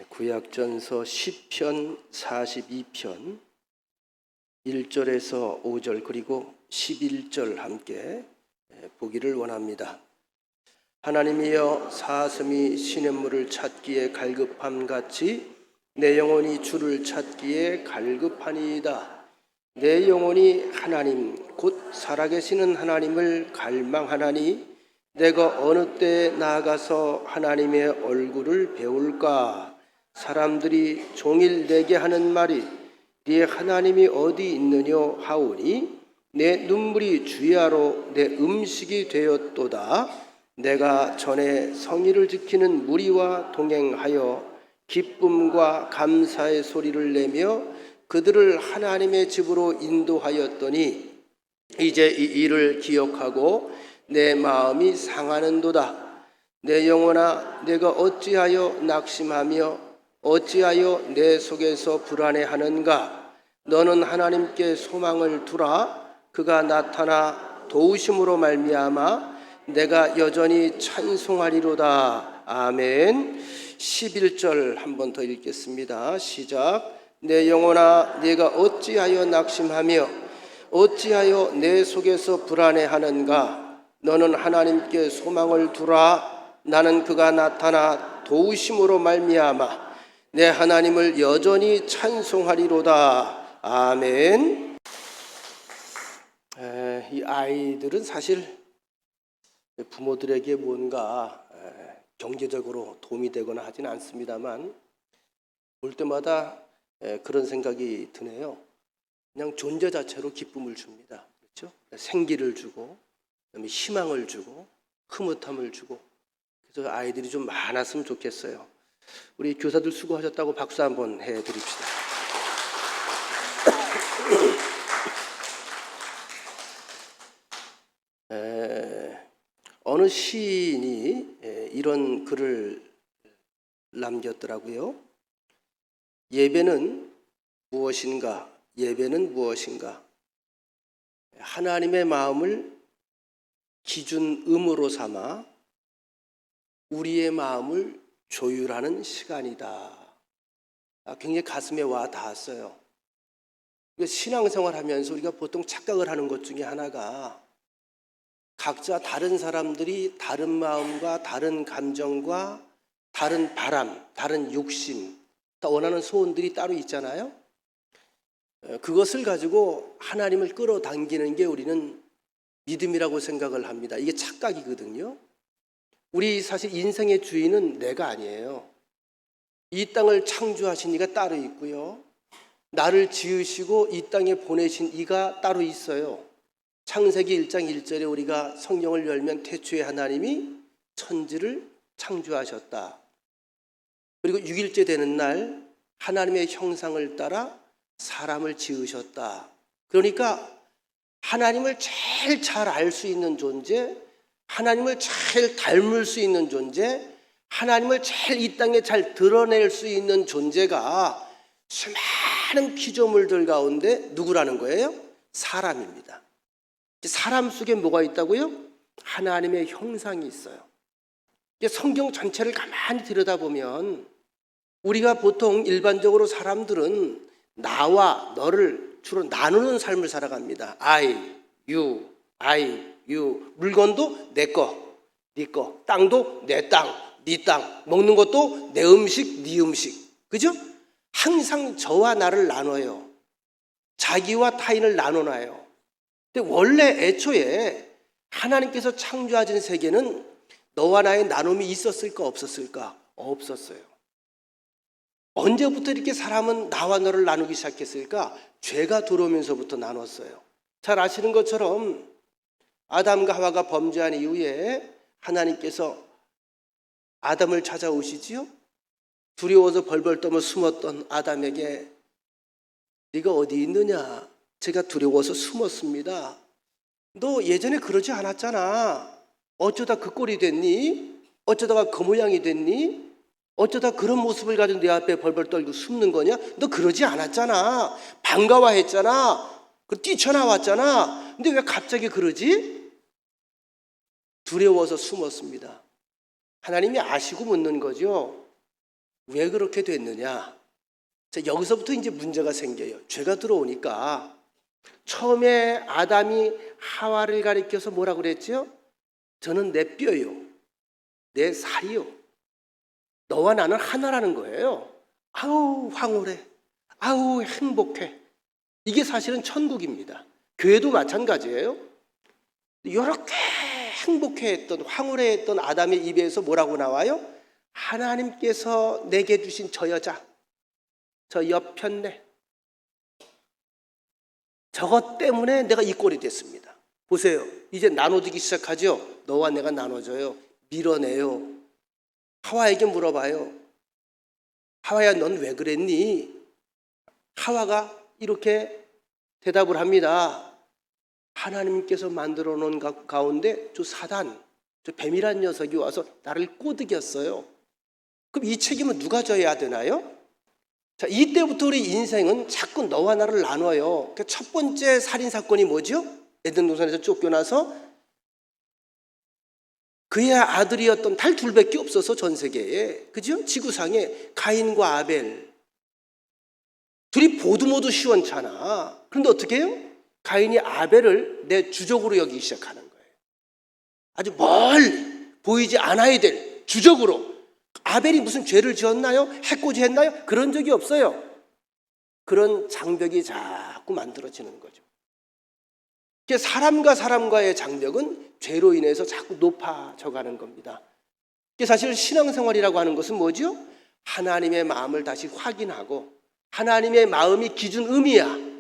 구약전서 10편 42편 1절에서 5절 그리고 11절 함께 보기를 원합니다. 하나님이여, 사슴이 시냇물을 찾기에 갈급함같이 내 영혼이 주를 찾기에 갈급하니이다. 내 영혼이 하나님 곧 살아계시는 하나님을 갈망하나니 내가 어느 때에 나아가서 하나님의 얼굴을 배울까? 사람들이 종일 내게 하는 말이 네 하나님이 어디 있느냐 하오니 내 눈물이 주야로 내 음식이 되었도다. 내가 전에 성의를 지키는 무리와 동행하여 기쁨과 감사의 소리를 내며 그들을 하나님의 집으로 인도하였더니 이제 이 일을 기억하고 내 마음이 상하는도다. 내 영혼아, 내가 어찌하여 낙심하며 어찌하여 내 속에서 불안해하는가? 너는 하나님께 소망을 두라. 그가 나타나 도우심으로 말미암아 내가 여전히 찬송하리로다. 아멘. 11절 한 번 더 읽겠습니다. 시작. 내 영혼아, 네가 어찌하여 낙심하며 어찌하여 내 속에서 불안해하는가? 너는 하나님께 소망을 두라. 나는 그가 나타나 도우심으로 말미암아 내 하나님을 여전히 찬송하리로다. 아멘. 이 아이들은 사실 부모들에게 뭔가 경제적으로 도움이 되거나 하진 않습니다만 볼 때마다 그런 생각이 드네요. 그냥 존재 자체로 기쁨을 줍니다. 그렇죠? 생기를 주고 그다음에 희망을 주고 흐뭇함을 주고. 그래서 아이들이 좀 많았으면 좋겠어요. 우리 교사들 수고하셨다고 박수 한번 해드립시다. 어느 시인이 이런 글을 남겼더라고요. 예배는 무엇인가? 예배는 무엇인가? 하나님의 마음을 기준음으로 삼아 우리의 마음을 조율하는 시간이다. 굉장히 가슴에 와 닿았어요. 신앙생활 하면서 우리가 보통 착각을 하는 것 중에 하나가 각자 다른 사람들이 다른 마음과 다른 감정과 다른 바람, 다른 욕심, 다 원하는 소원들이 따로 있잖아요. 그것을 가지고 하나님을 끌어당기는 게 우리는 믿음이라고 생각을 합니다. 이게 착각이거든요. 우리 사실 인생의 주인은 내가 아니에요. 이 땅을 창조하신 이가 따로 있고요. 나를 지으시고 이 땅에 보내신 이가 따로 있어요. 창세기 1장 1절에 우리가 성경을 열면 태초에 하나님이 천지를 창조하셨다. 그리고 6일째 되는 날 하나님의 형상을 따라 사람을 지으셨다. 그러니까 하나님을 제일 잘 알 수 있는 존재, 하나님을 제일 닮을 수 있는 존재, 하나님을 제일 이 땅에 잘 드러낼 수 있는 존재가 수많은 피조물들 가운데 누구라는 거예요? 사람입니다. 사람 속에 뭐가 있다고요? 하나님의 형상이 있어요. 성경 전체를 가만히 들여다보면 우리가 보통 일반적으로 사람들은 나와 너를 주로 나누는 삶을 살아갑니다. I, you, 물건도 내 거, 네 거, 땅도 내 땅, 네 땅, 먹는 것도 내 음식, 네 음식. 그죠? 항상 저와 나를 나눠요. 자기와 타인을 나눠놔요. 근데 원래 애초에 하나님께서 창조하신 세계는 너와 나의 나눔이 있었을까 없었을까? 없었어요. 언제부터 이렇게 사람은 나와 너를 나누기 시작했을까? 죄가 들어오면서부터 나눴어요. 잘 아시는 것처럼 아담과 하와가 범죄한 이후에 하나님께서 아담을 찾아오시지요. 두려워서 벌벌 떨며 숨었던 아담에게 네가 어디 있느냐? 제가 두려워서 숨었습니다. 너 예전에 그러지 않았잖아. 어쩌다 그 꼴이 됐니? 어쩌다가 그 모양이 됐니? 어쩌다 그런 모습을 가지고 내 앞에 벌벌 떨고 숨는 거냐? 너 그러지 않았잖아. 반가워했잖아. 뛰쳐나왔잖아. 근데 왜 갑자기 그러지? 두려워서 숨었습니다. 하나님이 아시고 묻는 거죠. 왜 그렇게 됐느냐? 자, 여기서부터 이제 문제가 생겨요. 죄가 들어오니까 처음에 아담이 하와를 가리켜서 뭐라 그랬죠? 저는 내 뼈요, 내 살이요, 너와 나는 하나라는 거예요. 아우 황홀해, 아우 행복해. 이게 사실은 천국입니다. 교회도 마찬가지예요. 이렇게 행복해했던, 황홀해했던 아담의 입에서 뭐라고 나와요? 하나님께서 내게 주신 저 여자, 저 여편네, 저것 때문에 내가 이 꼴이 됐습니다. 보세요. 이제 나눠지기 시작하죠. 너와 내가 나눠져요. 밀어내요. 하와에게 물어봐요. 하와야, 넌 왜 그랬니? 하와가 이렇게 대답을 합니다. 하나님께서 만들어 놓은 가운데 저 사단, 저 뱀이란 녀석이 와서 나를 꼬드겼어요. 그럼 이 책임은 누가 져야 되나요? 자, 이때부터 우리 인생은 자꾸 너와 나를 나눠요. 첫 번째 살인사건이 뭐죠? 에덴 동산에서 쫓겨나서 그의 아들이었던 달 둘밖에 없어서 전 세계에, 그죠? 지구상에 가인과 아벨 둘이 모두 시원찮아. 그런데 어떻게 해요? 가인이 아벨을 내 주적으로 여기기 시작하는 거예요. 아주 멀리 보이지 않아야 될 주적으로. 아벨이 무슨 죄를 지었나요? 해코지 했나요? 그런 적이 없어요. 그런 장벽이 자꾸 만들어지는 거죠. 사람과 사람과의 장벽은 죄로 인해서 자꾸 높아져 가는 겁니다. 사실 신앙생활이라고 하는 것은 뭐죠? 하나님의 마음을 다시 확인하고 하나님의 마음이 기준음이야.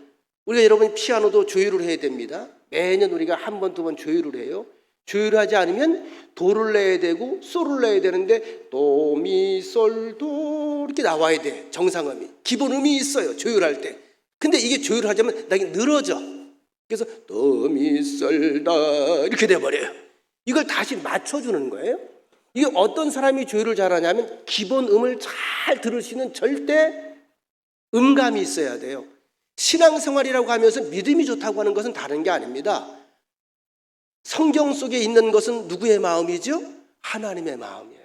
우리가 여러분 피아노도 조율을 해야 됩니다. 매년 우리가 한 번, 두 번 조율을 해요. 조율을 하지 않으면 도를 내야 되고 솔을 내야 되는데 도, 미, 솔, 도 이렇게 나와야 돼. 정상음이. 기본음이 있어요. 조율할 때. 근데 이게 조율하자면 나게 늘어져. 그래서 도, 미, 솔, 다 이렇게 돼버려요. 이걸 다시 맞춰주는 거예요. 이게 어떤 사람이 조율을 잘하냐면 기본음을 잘 들을 수 있는 절대 음감이 있어야 돼요. 신앙생활이라고 하면서 믿음이 좋다고 하는 것은 다른 게 아닙니다. 성경 속에 있는 것은 누구의 마음이죠? 하나님의 마음이에요.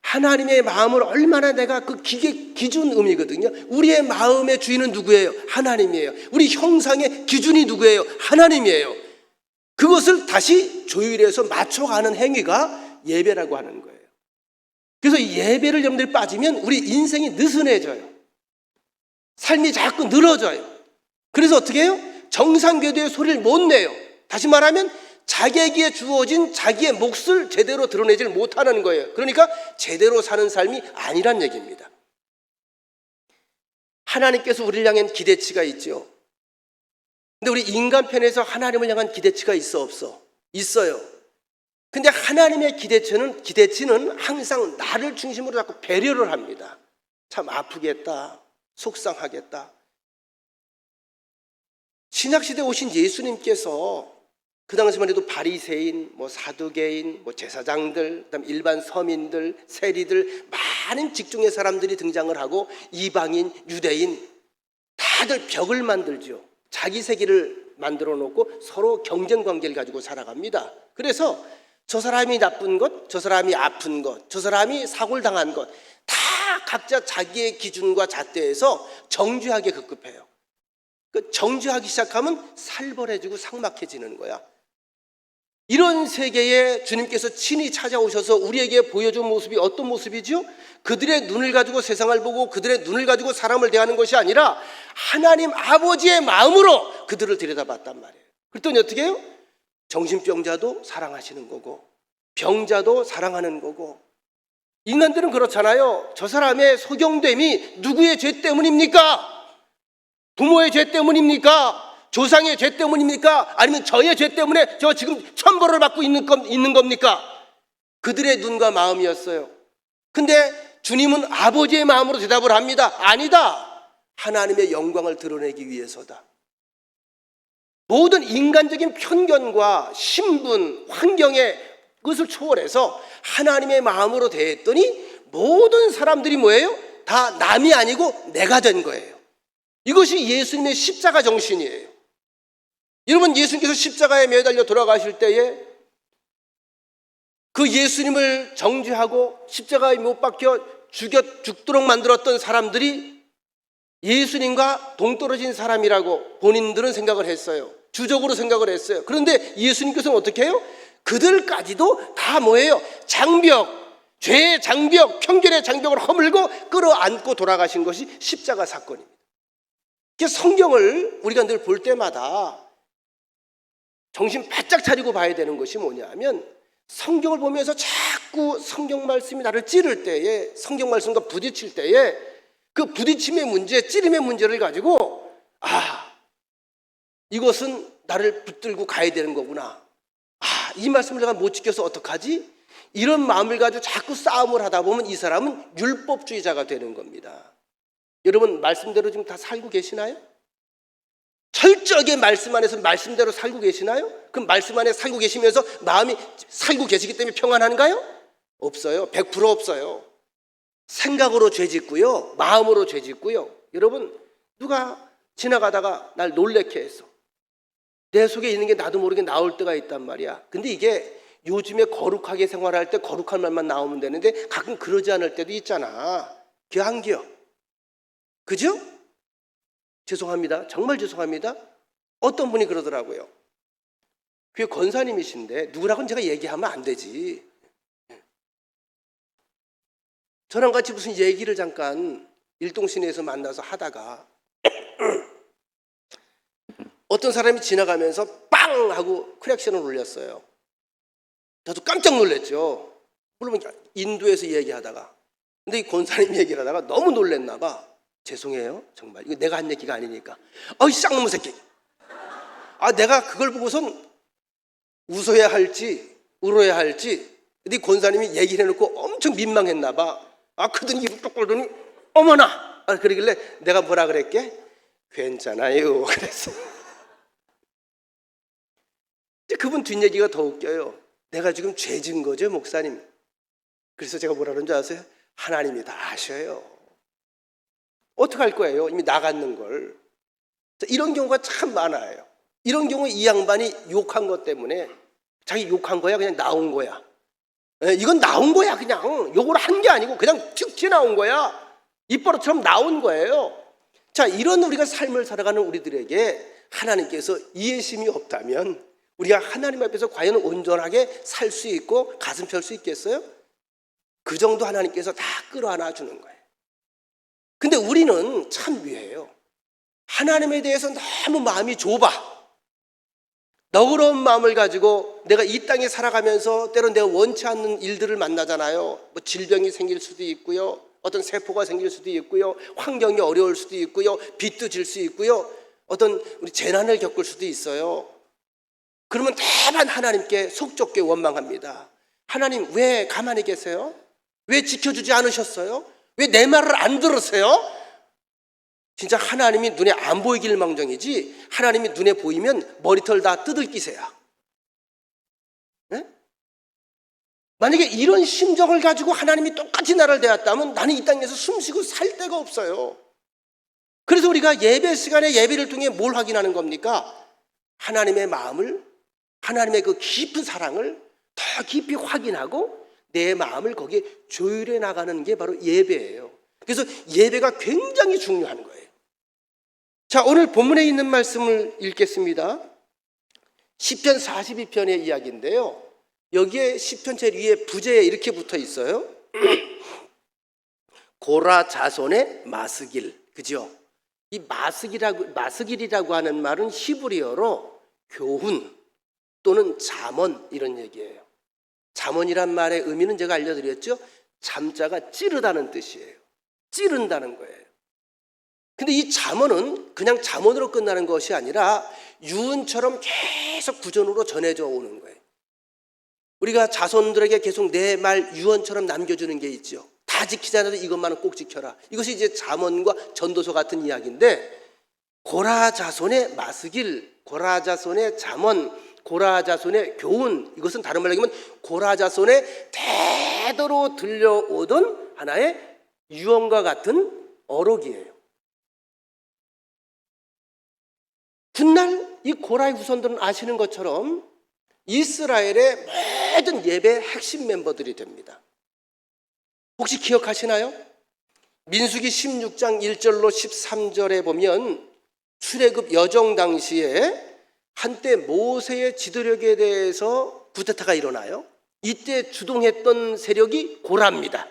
하나님의 마음을 얼마나 내가 그 기준음이거든요. 우리의 마음의 주인은 누구예요? 하나님이에요. 우리 형상의 기준이 누구예요? 하나님이에요. 그것을 다시 조율해서 맞춰가는 행위가 예배라고 하는 거예요. 그래서 예배를 여러분들이 빠지면 우리 인생이 느슨해져요. 삶이 자꾸 늘어져요. 그래서 어떻게 해요? 정상궤도의 소리를 못 내요. 다시 말하면 자기에게 주어진 자기의 몫을 제대로 드러내질 못하는 거예요. 그러니까 제대로 사는 삶이 아니란 얘기입니다. 하나님께서 우리를 향한 기대치가 있죠. 근데 우리 인간 편에서 하나님을 향한 기대치가 있어 없어? 있어요. 근데 하나님의 기대치는 항상 나를 중심으로 자꾸 배려를 합니다. 참 아프겠다, 속상하겠다. 신약시대에 오신 예수님께서 그 당시만 해도 바리새인, 사두개인, 제사장들, 그다음 일반 서민들, 세리들, 많은 직종의 사람들이 등장을 하고 이방인, 유대인 다들 벽을 만들죠. 자기 세계를 만들어 놓고 서로 경쟁 관계를 가지고 살아갑니다. 그래서 저 사람이 나쁜 것, 저 사람이 아픈 것, 저 사람이 사고를 당한 것 다 각자 자기의 기준과 잣대에서 정죄하게 급급해요. 그 정죄하기 시작하면 살벌해지고 삭막해지는 거야. 이런 세계에 주님께서 친히 찾아오셔서 우리에게 보여준 모습이 어떤 모습이죠? 그들의 눈을 가지고 세상을 보고 그들의 눈을 가지고 사람을 대하는 것이 아니라 하나님 아버지의 마음으로 그들을 들여다봤단 말이에요. 그랬더니 어떻게 해요? 정신병자도 사랑하시는 거고 병자도 사랑하는 거고. 인간들은 그렇잖아요. 저 사람의 소경됨이 누구의 죄 때문입니까? 부모의 죄 때문입니까? 조상의 죄 때문입니까? 아니면 저의 죄 때문에 저 지금 천벌을 받고 있는 겁니까? 그들의 눈과 마음이었어요. 근데 주님은 아버지의 마음으로 대답을 합니다. 아니다. 하나님의 영광을 드러내기 위해서다. 모든 인간적인 편견과 신분, 환경의 그것을 초월해서 하나님의 마음으로 대했더니 모든 사람들이 뭐예요? 다 남이 아니고 내가 된 거예요. 이것이 예수님의 십자가 정신이에요. 여러분, 예수님께서 십자가에 매달려 돌아가실 때에 그 예수님을 정죄하고 십자가에 못 박혀 죽도록 만들었던 사람들이 예수님과 동떨어진 사람이라고 본인들은 생각을 했어요. 주적으로 생각을 했어요. 그런데 예수님께서는 어떻게 해요? 그들까지도 다 뭐예요? 장벽, 죄의 장벽, 편견의 장벽을 허물고 끌어안고 돌아가신 것이 십자가 사건입니다. 성경을 우리가 늘 볼 때마다 정신 바짝 차리고 봐야 되는 것이 뭐냐면, 성경을 보면서 자꾸 성경 말씀이 나를 찌를 때에, 성경 말씀과 부딪힐 때에 그 부딪힘의 문제, 찌림의 문제를 가지고 이것은 나를 붙들고 가야 되는 거구나. 이 말씀을 내가 못 지켜서 어떡하지? 이런 마음을 가지고 자꾸 싸움을 하다 보면 이 사람은 율법주의자가 되는 겁니다. 여러분, 말씀대로 지금 다 살고 계시나요? 철저하게 말씀 안에서 말씀대로 살고 계시나요? 그럼 말씀 안에 살고 계시면서 마음이 살고 계시기 때문에 평안한가요? 없어요. 100% 없어요. 생각으로 죄 짓고요, 마음으로 죄 짓고요. 여러분, 누가 지나가다가 날 놀래게 해서 내 속에 있는 게 나도 모르게 나올 때가 있단 말이야. 근데 이게 요즘에 거룩하게 생활할 때 거룩한 말만 나오면 되는데 가끔 그러지 않을 때도 있잖아. 기어 안 기어? 그죠? 죄송합니다. 정말 죄송합니다. 어떤 분이 그러더라고요. 그게 권사님이신데 누구라고는 제가 얘기하면 안 되지. 저랑 같이 무슨 얘기를 잠깐 일동시내에서 만나서 하다가 어떤 사람이 지나가면서 빵 하고 크랙션을 울렸어요. 저도 깜짝 놀랐죠. 물론 인도에서 얘기하다가. 근데 이 권사님 얘기를 하다가 너무 놀랬나 봐. 죄송해요. 정말 이거 내가 한 얘기가 아니니까. 이 쌍놈의 새끼. 내가 그걸 보고선 웃어야 할지 울어야 할지. 근데 이 권사님이 얘기를 해놓고 엄청 민망했나 봐. 그러더니 입을 뚝 벌더니 어머나. 그러길래 내가 뭐라 그랬게? 괜찮아요. 그랬어. 그분 뒷얘기가 더 웃겨요. 내가 지금 죄 지은 거죠, 목사님. 그래서 제가 뭐라 그런지 아세요? 하나님이 다 아셔요. 어떡할 거예요? 이미 나갔는 걸. 이런 경우가 참 많아요. 이런 경우에 이 양반이 욕한 것 때문에 자기 욕한 거야? 그냥 나온 거야? 이건 나온 거야. 그냥 욕을 한 게 아니고 그냥 툭 튀어나온 거야. 입버릇처럼 나온 거예요. 자, 이런 우리가 삶을 살아가는 우리들에게 하나님께서 이해심이 없다면 우리가 하나님 앞에서 과연 온전하게 살 수 있고 가슴 펼 수 있겠어요? 그 정도 하나님께서 다 끌어안아 주는 거예요. 근데 우리는 참 묘해요. 하나님에 대해서 너무 마음이 좁아. 너그러운 마음을 가지고 내가 이 땅에 살아가면서 때론 내가 원치 않는 일들을 만나잖아요. 뭐 질병이 생길 수도 있고요, 어떤 세포가 생길 수도 있고요, 환경이 어려울 수도 있고요, 빚도 질 수 있고요, 어떤 우리 재난을 겪을 수도 있어요. 그러면 다만 하나님께 속 좁게 원망합니다. 하나님 왜 가만히 계세요? 왜 지켜주지 않으셨어요? 왜 내 말을 안 들으세요? 진짜 하나님이 눈에 안 보이길 망정이지 하나님이 눈에 보이면 머리털 다 뜯을기세야. 네? 만약에 이런 심정을 가지고 하나님이 똑같이 나를 대했다면 나는 이 땅에서 숨쉬고 살 데가 없어요. 그래서 우리가 예배 시간에 예배를 통해 뭘 확인하는 겁니까? 하나님의 마음을, 하나님의 그 깊은 사랑을 더 깊이 확인하고 내 마음을 거기에 조율해 나가는 게 바로 예배예요. 그래서 예배가 굉장히 중요한 거예요. 자, 오늘 본문에 있는 말씀을 읽겠습니다. 시편 42편의 이야기인데요. 여기에 시편 제일 위에 부제에 이렇게 붙어 있어요. 고라 자손의 마스길. 그죠? 이 마스길이라고 하는 말은 히브리어로 교훈 또는 잠언 이런 얘기예요. 잠언이란 말의 의미는 제가 알려드렸죠. 잠자가 찌르다는 뜻이에요. 찌른다는 거예요. 근데 이 잠언은 그냥 잠언으로 끝나는 것이 아니라 유언처럼 계속 구전으로 전해져 오는 거예요. 우리가 자손들에게 계속 내 말 유언처럼 남겨주는 게 있죠. 다 지키지 않아도 이것만은 꼭 지켜라. 이것이 이제 잠언과 전도서 같은 이야기인데, 고라 자손의 마스길, 고라 자손의 잠언, 고라 자손의 교훈, 이것은 다른 말로 얘기하면 고라 자손의 대대로 들려오던 하나의 유언과 같은 어록이에요. 훗날 이 고라의 후손들은 아시는 것처럼 이스라엘의 모든 예배의 핵심 멤버들이 됩니다. 혹시 기억하시나요? 민수기 16장 1절로 13절에 보면 출애굽 여정 당시에 한때 모세의 지도력에 대해서 쿠데타가 일어나요. 이때 주동했던 세력이 고라입니다.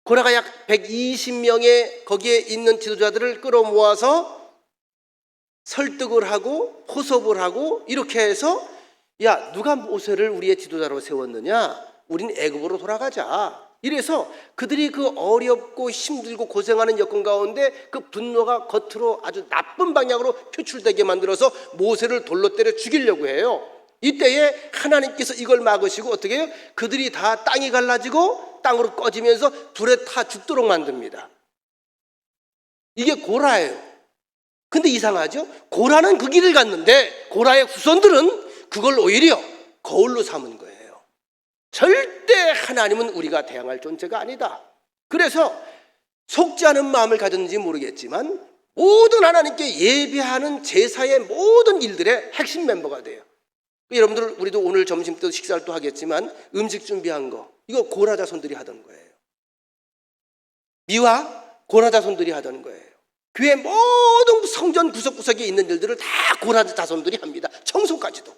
고라가 약 120명의 거기에 있는 지도자들을 끌어모아서 설득을 하고 포섭을 하고 이렇게 해서 야, 누가 모세를 우리의 지도자로 세웠느냐? 우린 애굽으로 돌아가자. 이래서 그들이 그 어렵고 힘들고 고생하는 여건 가운데 그 분노가 겉으로 아주 나쁜 방향으로 표출되게 만들어서 모세를 돌로 때려 죽이려고 해요. 이때에 하나님께서 이걸 막으시고 어떻게 해요? 그들이 다 땅이 갈라지고 땅으로 꺼지면서 불에 타 죽도록 만듭니다. 이게 고라예요. 근데 이상하죠? 고라는 그 길을 갔는데 고라의 후손들은 그걸 오히려 거울로 삼은 거예요. 절대 하나님은 우리가 대항할 존재가 아니다. 그래서 속지 않은 마음을 가졌는지 모르겠지만 모든 하나님께 예배하는 제사의 모든 일들의 핵심 멤버가 돼요. 여러분들 우리도 오늘 점심 때 식사를 또 하겠지만 음식 준비한 거 이거 고라 자손들이 하던 거예요. 미와 고라 자손들이 하던 거예요. 교회 모든 성전 구석구석에 있는 일들을 다 고라 자손들이 합니다. 청소까지도.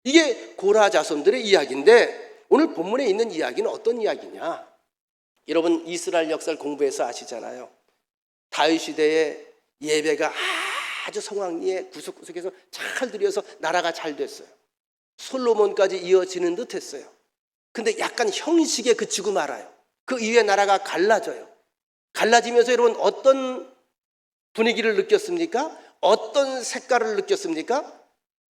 이게 고라 자손들의 이야기인데 오늘 본문에 있는 이야기는 어떤 이야기냐? 여러분 이스라엘 역사를 공부해서 아시잖아요. 다윗 시대에 예배가 아주 성황리에 구석구석에서 잘 드려서 나라가 잘 됐어요. 솔로몬까지 이어지는 듯 했어요. 근데 약간 형식에 그치고 말아요. 그 이후에 나라가 갈라져요. 갈라지면서 여러분 어떤 분위기를 느꼈습니까? 어떤 색깔을 느꼈습니까?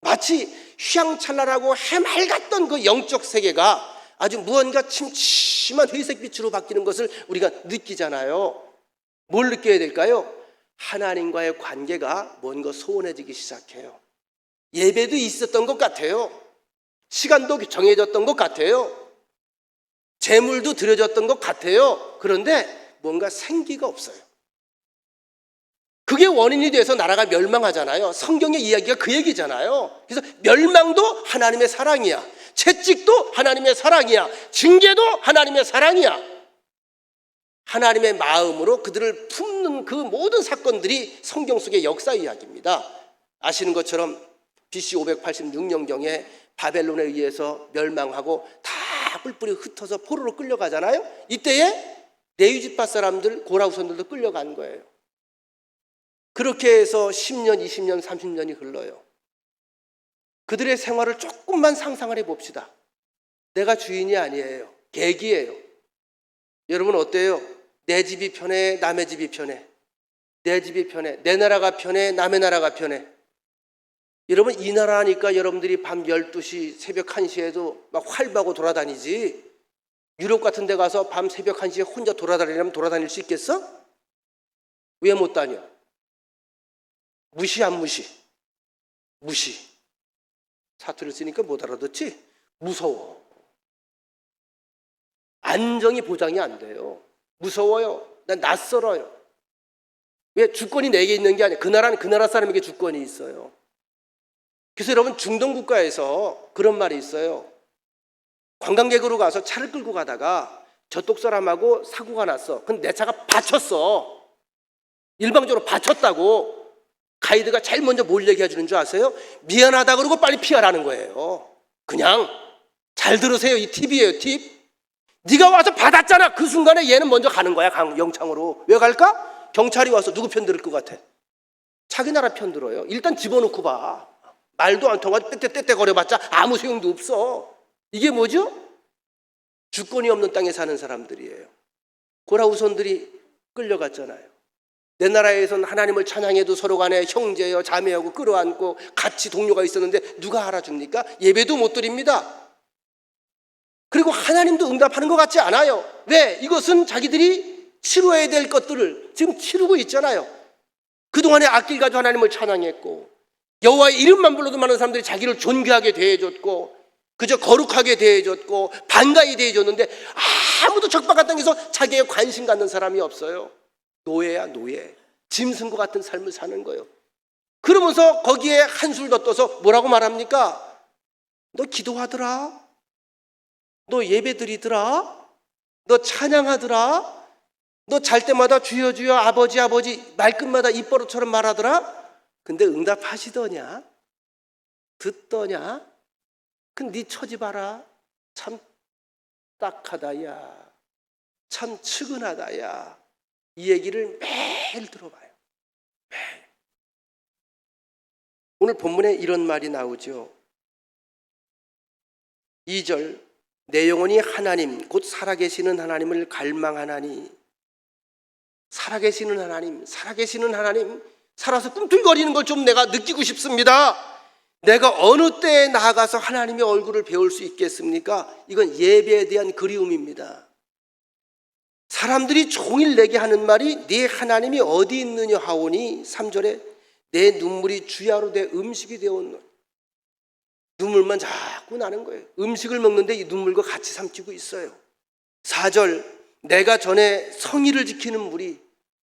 마치 휘황찬란하고 해맑았던 그 영적 세계가 아주 무언가 침침한 회색빛으로 바뀌는 것을 우리가 느끼잖아요. 뭘 느껴야 될까요? 하나님과의 관계가 뭔가 소원해지기 시작해요. 예배도 있었던 것 같아요. 시간도 정해졌던 것 같아요. 재물도 드려졌던 것 같아요. 그런데 뭔가 생기가 없어요. 그게 원인이 돼서 나라가 멸망하잖아요. 성경의 이야기가 그 얘기잖아요. 그래서 멸망도 하나님의 사랑이야. 채찍도 하나님의 사랑이야. 징계도 하나님의 사랑이야. 하나님의 마음으로 그들을 품는 그 모든 사건들이 성경 속의 역사 이야기입니다. 아시는 것처럼 BC 586년경에 바벨론에 의해서 멸망하고 다 뿔뿔이 흩어서 포로로 끌려가잖아요. 이때에 레위지파 사람들, 고라 후손들도 끌려간 거예요. 그렇게 해서 10년, 20년, 30년이 흘러요. 그들의 생활을 조금만 상상을 해봅시다. 내가 주인이 아니에요. 객이에요. 여러분 어때요? 내 집이 편해, 남의 집이 편해. 내 집이 편해, 내 나라가 편해, 남의 나라가 편해. 여러분 이 나라니까 여러분들이 밤 12시, 새벽 1시에도 막 활보하고 돌아다니지. 유럽 같은 데 가서 밤 새벽 1시에 혼자 돌아다니려면 돌아다닐 수 있겠어? 왜 못 다녀? 무시 안 무시? 무시. 사투를 쓰니까 못 알아듣지? 무서워. 안정이 보장이 안 돼요. 무서워요. 난 낯설어요. 왜? 주권이 내게 있는 게 아니야. 그 나라는 그 나라 사람에게 주권이 있어요. 그래서 여러분 중동 국가에서 그런 말이 있어요. 관광객으로 가서 차를 끌고 가다가 저쪽 사람하고 사고가 났어. 근데 내 차가 받쳤어. 일방적으로 받쳤다고. 가이드가 제일 먼저 뭘 얘기해 주는 줄 아세요? 미안하다 그러고 빨리 피하라는 거예요. 그냥 잘 들으세요. 이 팁이에요. 팁. 네가 와서 받았잖아. 그 순간에 얘는 먼저 가는 거야. 영창으로. 왜 갈까? 경찰이 와서 누구 편 들을 것 같아? 자기 나라 편 들어요. 일단 집어넣고 봐. 말도 안 통하고 떼떼떼떼거려봤자 아무 소용도 없어. 이게 뭐죠? 주권이 없는 땅에 사는 사람들이에요. 고라 후손들이 끌려갔잖아요. 내 나라에서는 하나님을 찬양해도 서로 간에 형제여 자매하고 끌어안고 같이 동료가 있었는데 누가 알아줍니까? 예배도 못 드립니다. 그리고 하나님도 응답하는 것 같지 않아요. 왜? 이것은 자기들이 치루어야 될 것들을 지금 치르고 있잖아요. 그동안에 악길 가지고 하나님을 찬양했고 여호와의 이름만 불러도 많은 사람들이 자기를 존귀하게 대해줬고 그저 거룩하게 대해줬고 반가이 대해줬는데 아무도 적박한 땅에서 자기의 관심 갖는 사람이 없어요. 노예야 노예. 짐승과 같은 삶을 사는 거예요. 그러면서 거기에 한술 더 떠서 뭐라고 말합니까? 너 기도하더라? 너 예배 드리더라? 너 찬양하더라? 너 잘 때마다 주여 주여 아버지 아버지 말끝마다 입버릇처럼 말하더라? 근데 응답하시더냐? 듣더냐? 근데 네 처지 봐라. 참 딱하다 야. 참 측은하다 야. 이 얘기를 매일 들어봐요. 매일. 오늘 본문에 이런 말이 나오죠. 2절, 내 영혼이 하나님 곧 살아계시는 하나님을 갈망하나니. 살아계시는 하나님, 살아계시는 하나님, 살아서 꿈틀거리는 걸 좀 내가 느끼고 싶습니다. 내가 어느 때에 나아가서 하나님의 얼굴을 배울 수 있겠습니까? 이건 예배에 대한 그리움입니다. 사람들이 종일 내게 하는 말이 네 하나님이 어디 있느냐 하오니 3절에 내 눈물이 주야로 내 음식이 되었노. 눈물만 자꾸 나는 거예요. 음식을 먹는데 이 눈물과 같이 삼키고 있어요. 4절, 내가 전에 성의를 지키는 무리,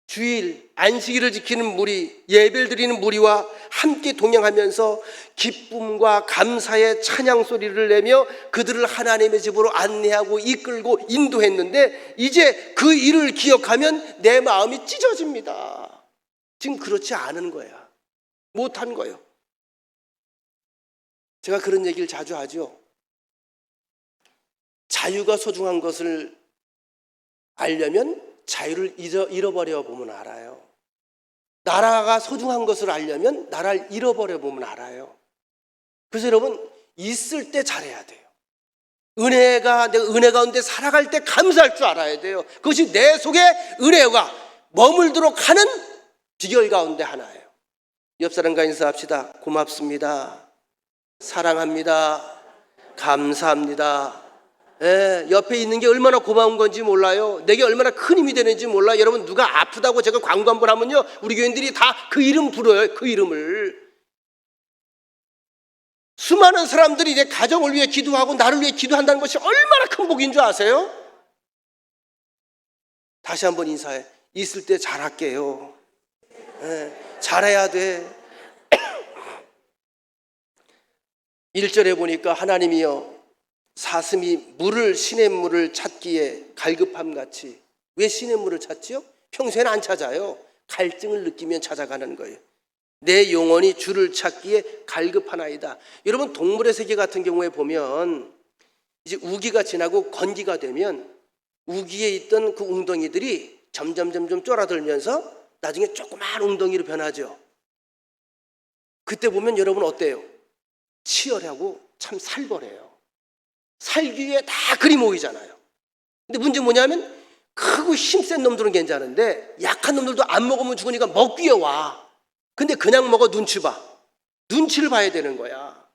주일, 안식일을 지키는 무리, 예배를 드리는 무리와 함께 동행하면서 기쁨과 감사의 찬양 소리를 내며 그들을 하나님의 집으로 안내하고 이끌고 인도했는데 이제 그 일을 기억하면 내 마음이 찢어집니다. 지금 그렇지 않은 거야. 못한 거예요. 제가 그런 얘기를 자주 하죠. 자유가 소중한 것을 알려면 자유를 잃어버려 보면 알아요. 나라가 소중한 것을 알려면 나라를 잃어버려 보면 알아요. 그래서 여러분, 있을 때 잘해야 돼요. 내가 은혜 가운데 살아갈 때 감사할 줄 알아야 돼요. 그것이 내 속에 은혜가 머물도록 하는 비결 가운데 하나예요. 옆 사람과 인사합시다. 고맙습니다. 사랑합니다. 감사합니다. 옆에 있는 게 얼마나 고마운 건지 몰라요. 내게 얼마나 큰 힘이 되는지 몰라요. 여러분, 누가 아프다고 제가 광고 한번 하면요, 우리 교인들이 다 그 이름 불러요. 그 이름을. 수많은 사람들이 내 가정을 위해 기도하고 나를 위해 기도한다는 것이 얼마나 큰 복인 줄 아세요? 다시 한번 인사해. 있을 때 잘할게요. 잘해야 돼. 1절에 보니까 하나님이여 사슴이 물을 시냇물을 찾기에 갈급함같이. 왜 시냇물을 찾지요? 평소에는 안 찾아요. 갈증을 느끼면 찾아가는 거예요. 내 영혼이 주를 찾기에 갈급하나이다. 여러분, 동물의 세계 같은 경우에 보면 이제 우기가 지나고 건기가 되면 우기에 있던 그 웅덩이들이 점점 쫄아들면서 나중에 조그만 웅덩이로 변하죠. 그때 보면 여러분 어때요? 치열하고 참 살벌해요. 살기 위해 다 그리 모이잖아요. 근데 문제 뭐냐면 크고 힘센 놈들은 괜찮은데 약한 놈들도 안 먹으면 죽으니까 먹기에 와. 근데 그냥 먹어. 눈치 봐. 눈치를 봐야 되는 거야.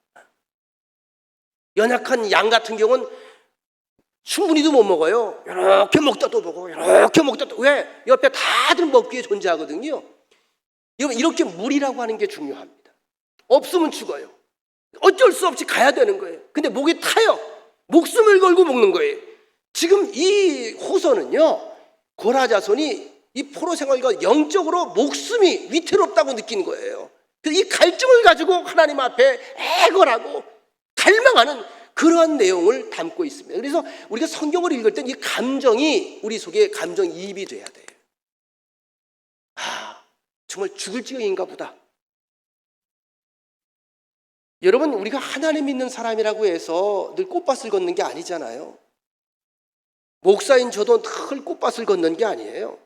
연약한 양 같은 경우는 충분히도 못 먹어요. 이렇게 먹다 또 먹고 이렇게 먹다 또. 왜? 옆에 다들 먹기에 존재하거든요. 여러분, 이렇게 물이라고 하는 게 중요합니다. 없으면 죽어요. 어쩔 수 없이 가야 되는 거예요. 근데 목이 타요. 목숨을 걸고 먹는 거예요. 지금 이 호선은요, 고라자손이 이 포로 생활과 영적으로 목숨이 위태롭다고 느낀 거예요. 그래서 이 갈증을 가지고 하나님 앞에 애걸하고 갈망하는 그러한 내용을 담고 있습니다. 그래서 우리가 성경을 읽을 땐 이 감정이 우리 속에 감정이입이 돼야 돼요. 정말 죽을 지경인가 보다. 여러분, 우리가 하나님 믿는 사람이라고 해서 늘 꽃밭을 걷는 게 아니잖아요. 목사인 저도 늘 꽃밭을 걷는 게 아니에요.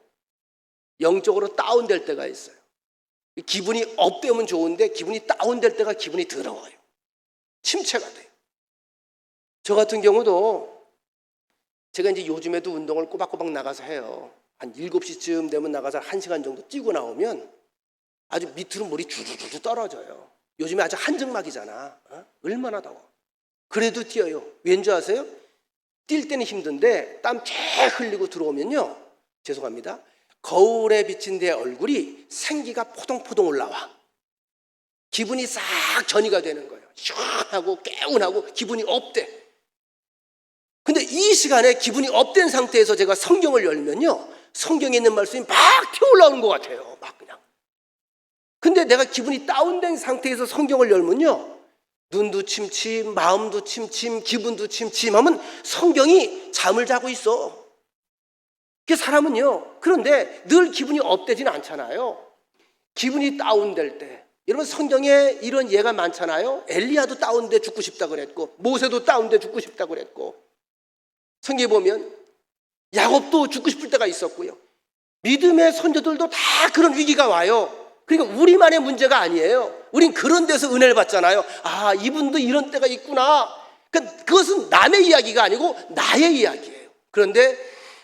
영적으로 다운될 때가 있어요. 기분이 업되면 좋은데 기분이 다운될 때가 기분이 더러워요. 침체가 돼요. 저 같은 경우도 제가 이제 요즘에도 운동을 꼬박꼬박 나가서 해요. 한 7시쯤 되면 나가서 1시간 정도 뛰고 나오면 아주 밑으로 물이 주주주 떨어져요. 요즘에 아주 한증막이잖아. 얼마나 더워. 그래도 뛰어요. 왠지 아세요? 뛸 때는 힘든데 땀 쫙 흘리고 들어오면요, 죄송합니다, 거울에 비친 내 얼굴이 생기가 포동포동 올라와. 기분이 싹 전이가 되는 거예요. 시원하고 개운하고 기분이 업돼. 근데 이 시간에 기분이 업된 상태에서 제가 성경을 열면요, 성경에 있는 말씀이 막 튀어올라오는 것 같아요. 막 그냥. 근데 내가 기분이 다운된 상태에서 성경을 열면요, 눈도 침침, 마음도 침침, 기분도 침침하면 성경이 잠을 자고 있어. 그 사람은요, 그런데 늘 기분이 업되지는 않잖아요. 기분이 다운될 때, 여러분 성경에 이런 예가 많잖아요. 엘리야도 다운돼 죽고 싶다 그랬고, 모세도 다운돼 죽고 싶다 그랬고, 성경에 보면 야곱도 죽고 싶을 때가 있었고요. 믿음의 선조들도 다 그런 위기가 와요. 그러니까 우리만의 문제가 아니에요. 우린 그런 데서 은혜를 받잖아요. 아, 이분도 이런 때가 있구나. 그러니까 그것은 남의 이야기가 아니고 나의 이야기예요. 그런데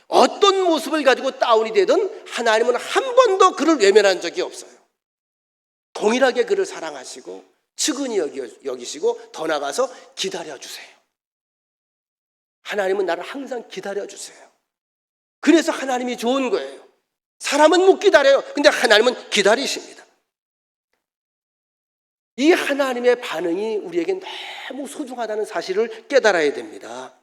어떤 모습을 가지고 다운이 되든 하나님은 한 번도 그를 외면한 적이 없어요. 동일하게 그를 사랑하시고 측은히 여기시고 더 나아가서 기다려주세요. 하나님은 나를 항상 기다려주세요. 그래서 하나님이 좋은 거예요. 사람은 못 기다려요. 근데 하나님은 기다리십니다. 이 하나님의 반응이 우리에게 너무 소중하다는 사실을 깨달아야 됩니다.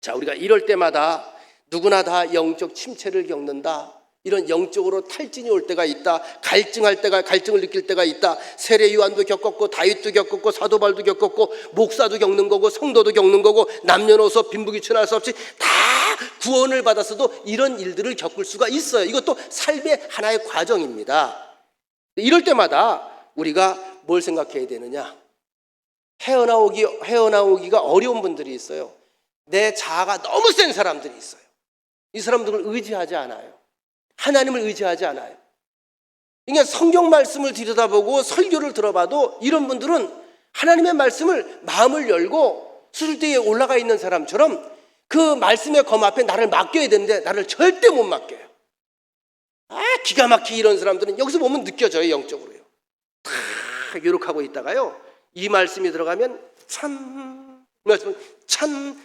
자, 우리가 이럴 때마다 누구나 다 영적 침체를 겪는다. 이런 영적으로 탈진이 올 때가 있다. 갈증을 느낄 때가 있다. 세례 요한도 겪었고 다윗도 겪었고 사도 바울도 겪었고 목사도 겪는 거고 성도도 겪는 거고 남녀노소 빈부귀천할 수 없이 다 구원을 받았어도 이런 일들을 겪을 수가 있어요. 이것도 삶의 하나의 과정입니다. 이럴 때마다 우리가 뭘 생각해야 되느냐? 헤어나오기가 어려운 분들이 있어요. 내 자아가 너무 센 사람들이 있어요. 이 사람들을 의지하지 않아요. 하나님을 의지하지 않아요. 그러니까 성경 말씀을 들여다보고 설교를 들어봐도 이런 분들은 하나님의 말씀을 마음을 열고 수술대에 올라가 있는 사람처럼 그 말씀의 검 앞에 나를 맡겨야 되는데 나를 절대 못 맡겨요. 기가 막히게 이런 사람들은 여기서 보면 느껴져요. 영적으로요. 다 요렇게하고 있다가요, 이 말씀이 들어가면 참, 이 말씀은 찬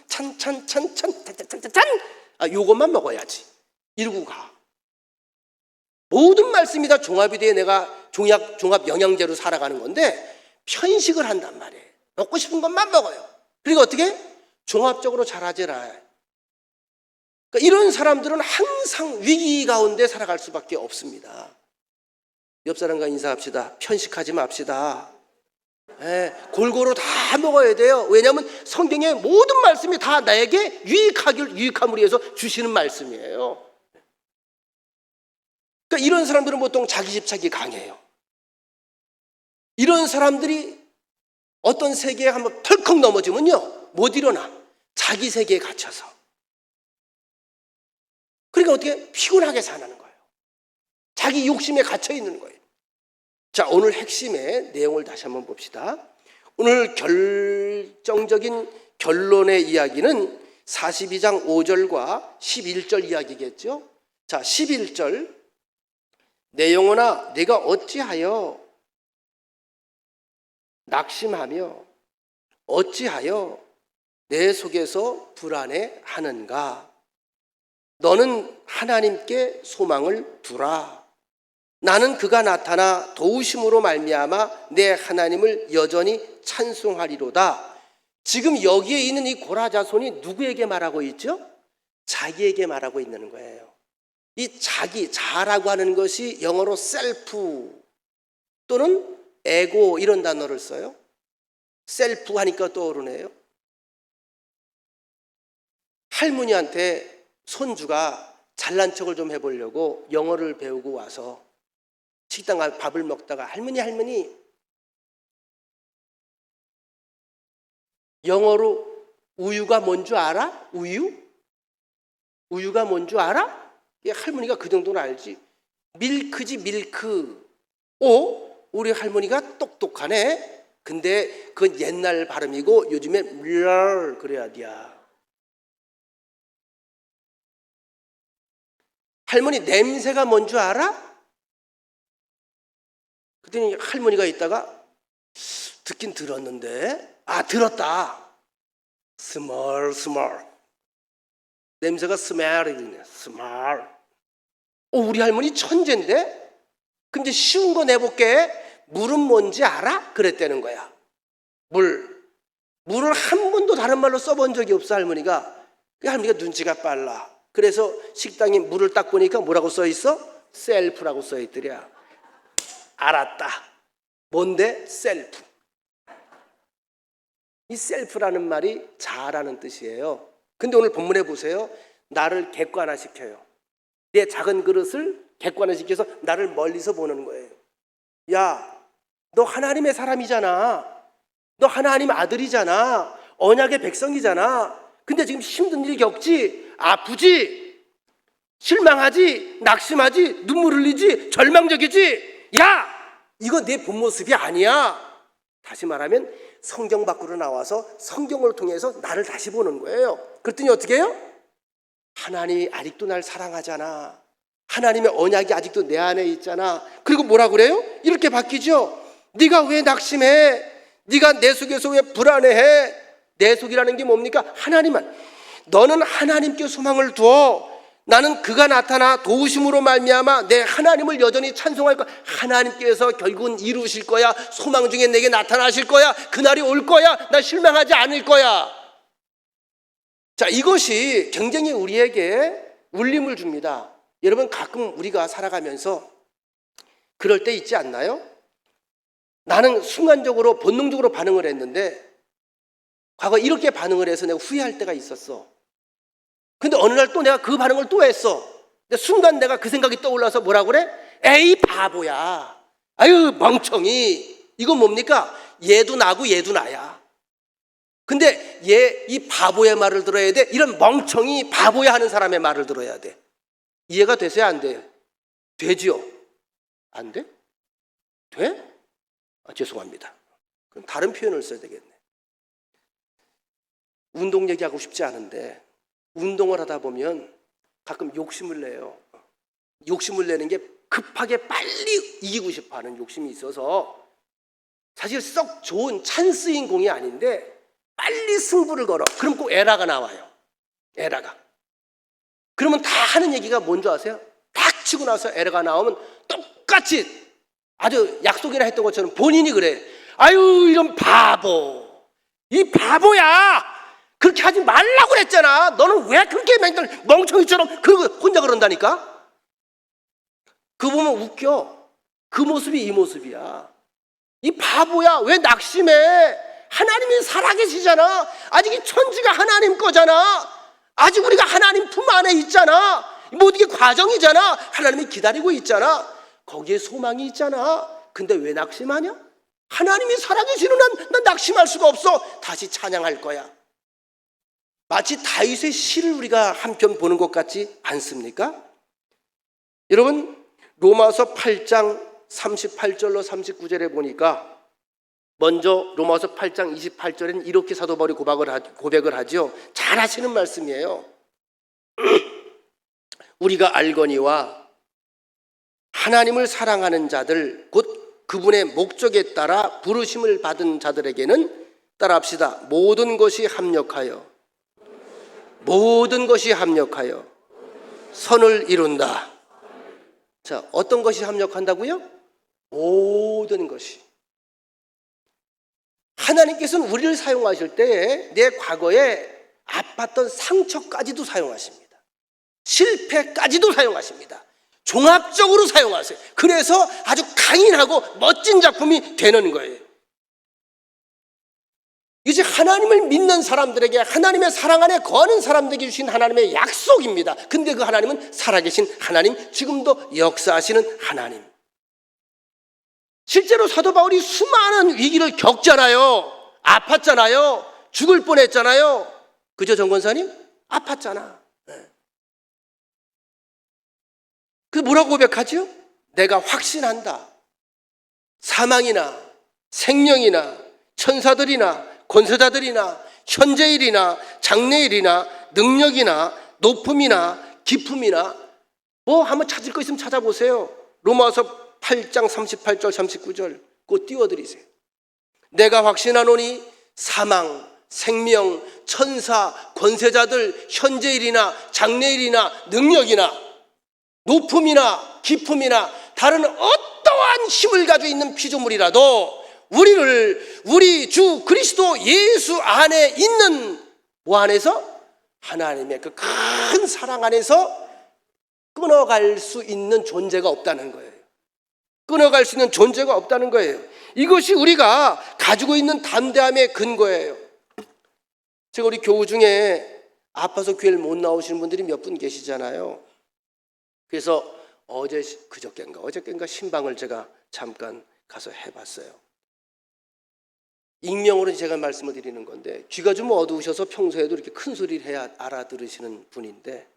요것만 먹어야지 이러고 가. 모든 말씀이 다 종합이 돼 내가 종합 영양제로 살아가는 건데 편식을 한단 말이에요. 먹고 싶은 것만 먹어요. 그리고 어떻게? 종합적으로 잘하질 않아요. 그러니까 이런 사람들은 항상 위기 가운데 살아갈 수밖에 없습니다. 옆 사람과 인사합시다. 편식하지 맙시다. 골고루 다 먹어야 돼요. 왜냐하면 성경의 모든 말씀이 다 나에게 유익함을 위해서 주시는 말씀이에요. 그러니까 이런 사람들은 보통 자기 집착이 강해요. 이런 사람들이 어떤 세계에 한번 털컥 넘어지면요, 못 일어나. 자기 세계에 갇혀서. 그러니까 어떻게? 피곤하게 사는 거예요. 자기 욕심에 갇혀 있는 거예요. 자, 오늘 핵심의 내용을 다시 한번 봅시다. 오늘 결정적인 결론의 이야기는 42장 5절과 11절 이야기겠죠. 자, 11절. 내 영혼아, 내가 어찌하여 낙심하며 어찌하여 내 속에서 불안해하는가? 너는 하나님께 소망을 두라. 나는 그가 나타나 도우심으로 말미암아 내 하나님을 여전히 찬송하리로다. 지금 여기에 있는 이 고라자손이 누구에게 말하고 있죠? 자기에게 말하고 있는 거예요. 이 자라고 하는 것이 영어로 셀프 또는 에고 이런 단어를 써요. 셀프 하니까 떠오르네요. 할머니한테 손주가 잘난 척을 좀 해보려고 영어를 배우고 와서 식당 가서 밥을 먹다가 할머니 영어로 우유가 뭔 줄 알아? 우유가 뭔 줄 알아? 할머니가 그 정도는 알지. 밀크지 밀크. 우리 할머니가 똑똑하네. 근데 그건 옛날 발음이고 요즘에 밀 그래야 돼. 할머니 냄새가 뭔 줄 알아? 그랬더니 할머니가 있다가 듣긴 들었는데 들었다. 스몰 냄새가 스멜이네. 스멜. 우리 할머니 천재인데? 근데 쉬운 거 내볼게. 물은 뭔지 알아? 그랬다는 거야. 물을 한 번도 다른 말로 써본 적이 없어 할머니가. 할머니가 눈치가 빨라. 그래서 식당에 물을 딱 보니까 뭐라고 써있어? 셀프라고 써있더랴. 알았다. 뭔데? 셀프. 이 셀프라는 말이 자라는 뜻이에요. 근데 오늘 본문에 보세요. 나를 객관화시켜요. 내 작은 그릇을 객관화시켜서 나를 멀리서 보는 거예요. 야, 너 하나님의 사람이잖아. 너 하나님 아들이잖아. 언약의 백성이잖아. 근데 지금 힘든 일 겪지, 아프지, 실망하지, 낙심하지, 눈물 흘리지, 절망적이지. 야, 이거 내 본 모습이 아니야. 다시 말하면 성경 밖으로 나와서 성경을 통해서 나를 다시 보는 거예요. 그랬더니 어떻게 해요? 하나님이 아직도 날 사랑하잖아. 하나님의 언약이 아직도 내 안에 있잖아. 그리고 뭐라 그래요? 이렇게 바뀌죠. 네가 왜 낙심해? 네가 내 속에서 왜 불안해해? 내 속이라는 게 뭡니까? 하나님만. 너는 하나님께 소망을 두어. 나는 그가 나타나 도우심으로 말미암아 내 하나님을 여전히 찬송할 거야. 하나님께서 결국은 이루실 거야. 소망 중에 내게 나타나실 거야. 그날이 올 거야. 나 실망하지 않을 거야. 자, 이것이 굉장히 우리에게 울림을 줍니다. 여러분, 가끔 우리가 살아가면서 그럴 때 있지 않나요? 나는 순간적으로 본능적으로 반응을 했는데 과거 이렇게 반응을 해서 내가 후회할 때가 있었어. 근데 어느 날 또 내가 그 반응을 또 했어. 근데 순간 내가 그 생각이 떠올라서 뭐라 그래? 에이 바보야. 아유 멍청이. 이건 뭡니까? 얘도 나고 얘도 나야. 근데 얘 이 바보의 말을 들어야 돼? 이런 멍청이 바보야 하는 사람의 말을 들어야 돼. 이해가 되세요? 안 돼요? 되지요? 안 돼? 돼? 죄송합니다. 그럼 다른 표현을 써야 되겠네. 운동 얘기하고 싶지 않은데 운동을 하다 보면 가끔 욕심을 내요. 욕심을 내는 게 급하게 빨리 이기고 싶어하는 욕심이 있어서 사실 썩 좋은 찬스인 공이 아닌데 빨리 승부를 걸어. 그럼 꼭 에라가 나와요. 에라가. 그러면 다 하는 얘기가 뭔지 아세요? 딱 치고 나서 에라가 나오면 똑같이 아주 약속이나 했던 것처럼 본인이 그래. 아유 이런 바보. 이 바보야. 그렇게 하지 말라고 그랬잖아. 너는 왜 그렇게 맨날 멍청이처럼 혼자 그런다니까? 그 보면 웃겨. 그 모습이 이 모습이야. 이 바보야. 왜 낙심해? 하나님이 살아계시잖아. 아직 이 천지가 하나님 거잖아. 아직 우리가 하나님 품 안에 있잖아. 모든 게 과정이잖아. 하나님이 기다리고 있잖아. 거기에 소망이 있잖아. 근데 왜 낙심하냐? 하나님이 살아계시는 난 낙심할 수가 없어. 다시 찬양할 거야. 마치 다윗의 시를 우리가 한편 보는 것 같지 않습니까? 여러분, 로마서 8장 38절로 39절에 보니까 먼저 로마서 8장 28절에는 이렇게 사도 바울이 고백을 하죠. 잘 하시는 말씀이에요. 우리가 알거니와 하나님을 사랑하는 자들 곧 그분의 목적에 따라 부르심을 받은 자들에게는 따라합시다. 모든 것이 합력하여 선을 이룬다. 자, 어떤 것이 합력한다고요? 모든 것이. 하나님께서는 우리를 사용하실 때 내 과거에 아팠던 상처까지도 사용하십니다. 실패까지도 사용하십니다. 종합적으로 사용하세요. 그래서 아주 강인하고 멋진 작품이 되는 거예요. 이제 하나님을 믿는 사람들에게 하나님의 사랑 안에 거하는 사람들에게 주신 하나님의 약속입니다. 근데 그 하나님은 살아계신 하나님, 지금도 역사하시는 하나님. 실제로 사도 바울이 수많은 위기를 겪잖아요. 아팠잖아요. 죽을 뻔했잖아요. 그죠, 정권사님? 아팠잖아. 그 뭐라고 고백하죠? 내가 확신한다. 사망이나 생명이나 천사들이나 권세자들이나 현재일이나 장래일이나 능력이나 높음이나 깊음이나 뭐 한번 찾을 거 있으면 찾아보세요. 로마서 8장 38절 39절 그거 띄워드리세요. 내가 확신하노니 사망, 생명, 천사, 권세자들, 현재일이나 장래일이나 능력이나 높음이나 깊음이나 다른 어떠한 힘을 가지고 있는 피조물이라도 우리 주 그리스도 예수 안에 있는 뭐 안에서? 하나님의 그 큰 사랑 안에서 끊어갈 수 있는 존재가 없다는 거예요. 끊어갈 수 있는 존재가 없다는 거예요. 이것이 우리가 가지고 있는 담대함의 근거예요. 제가 우리 교우 중에 아파서 교회를 못 나오시는 분들이 몇 분 계시잖아요. 그래서 그저께인가 신방을 제가 잠깐 가서 해봤어요. 익명으로 제가 말씀을 드리는 건데, 귀가 좀 어두우셔서 평소에도 이렇게 큰 소리를 해야 알아들으시는 분인데,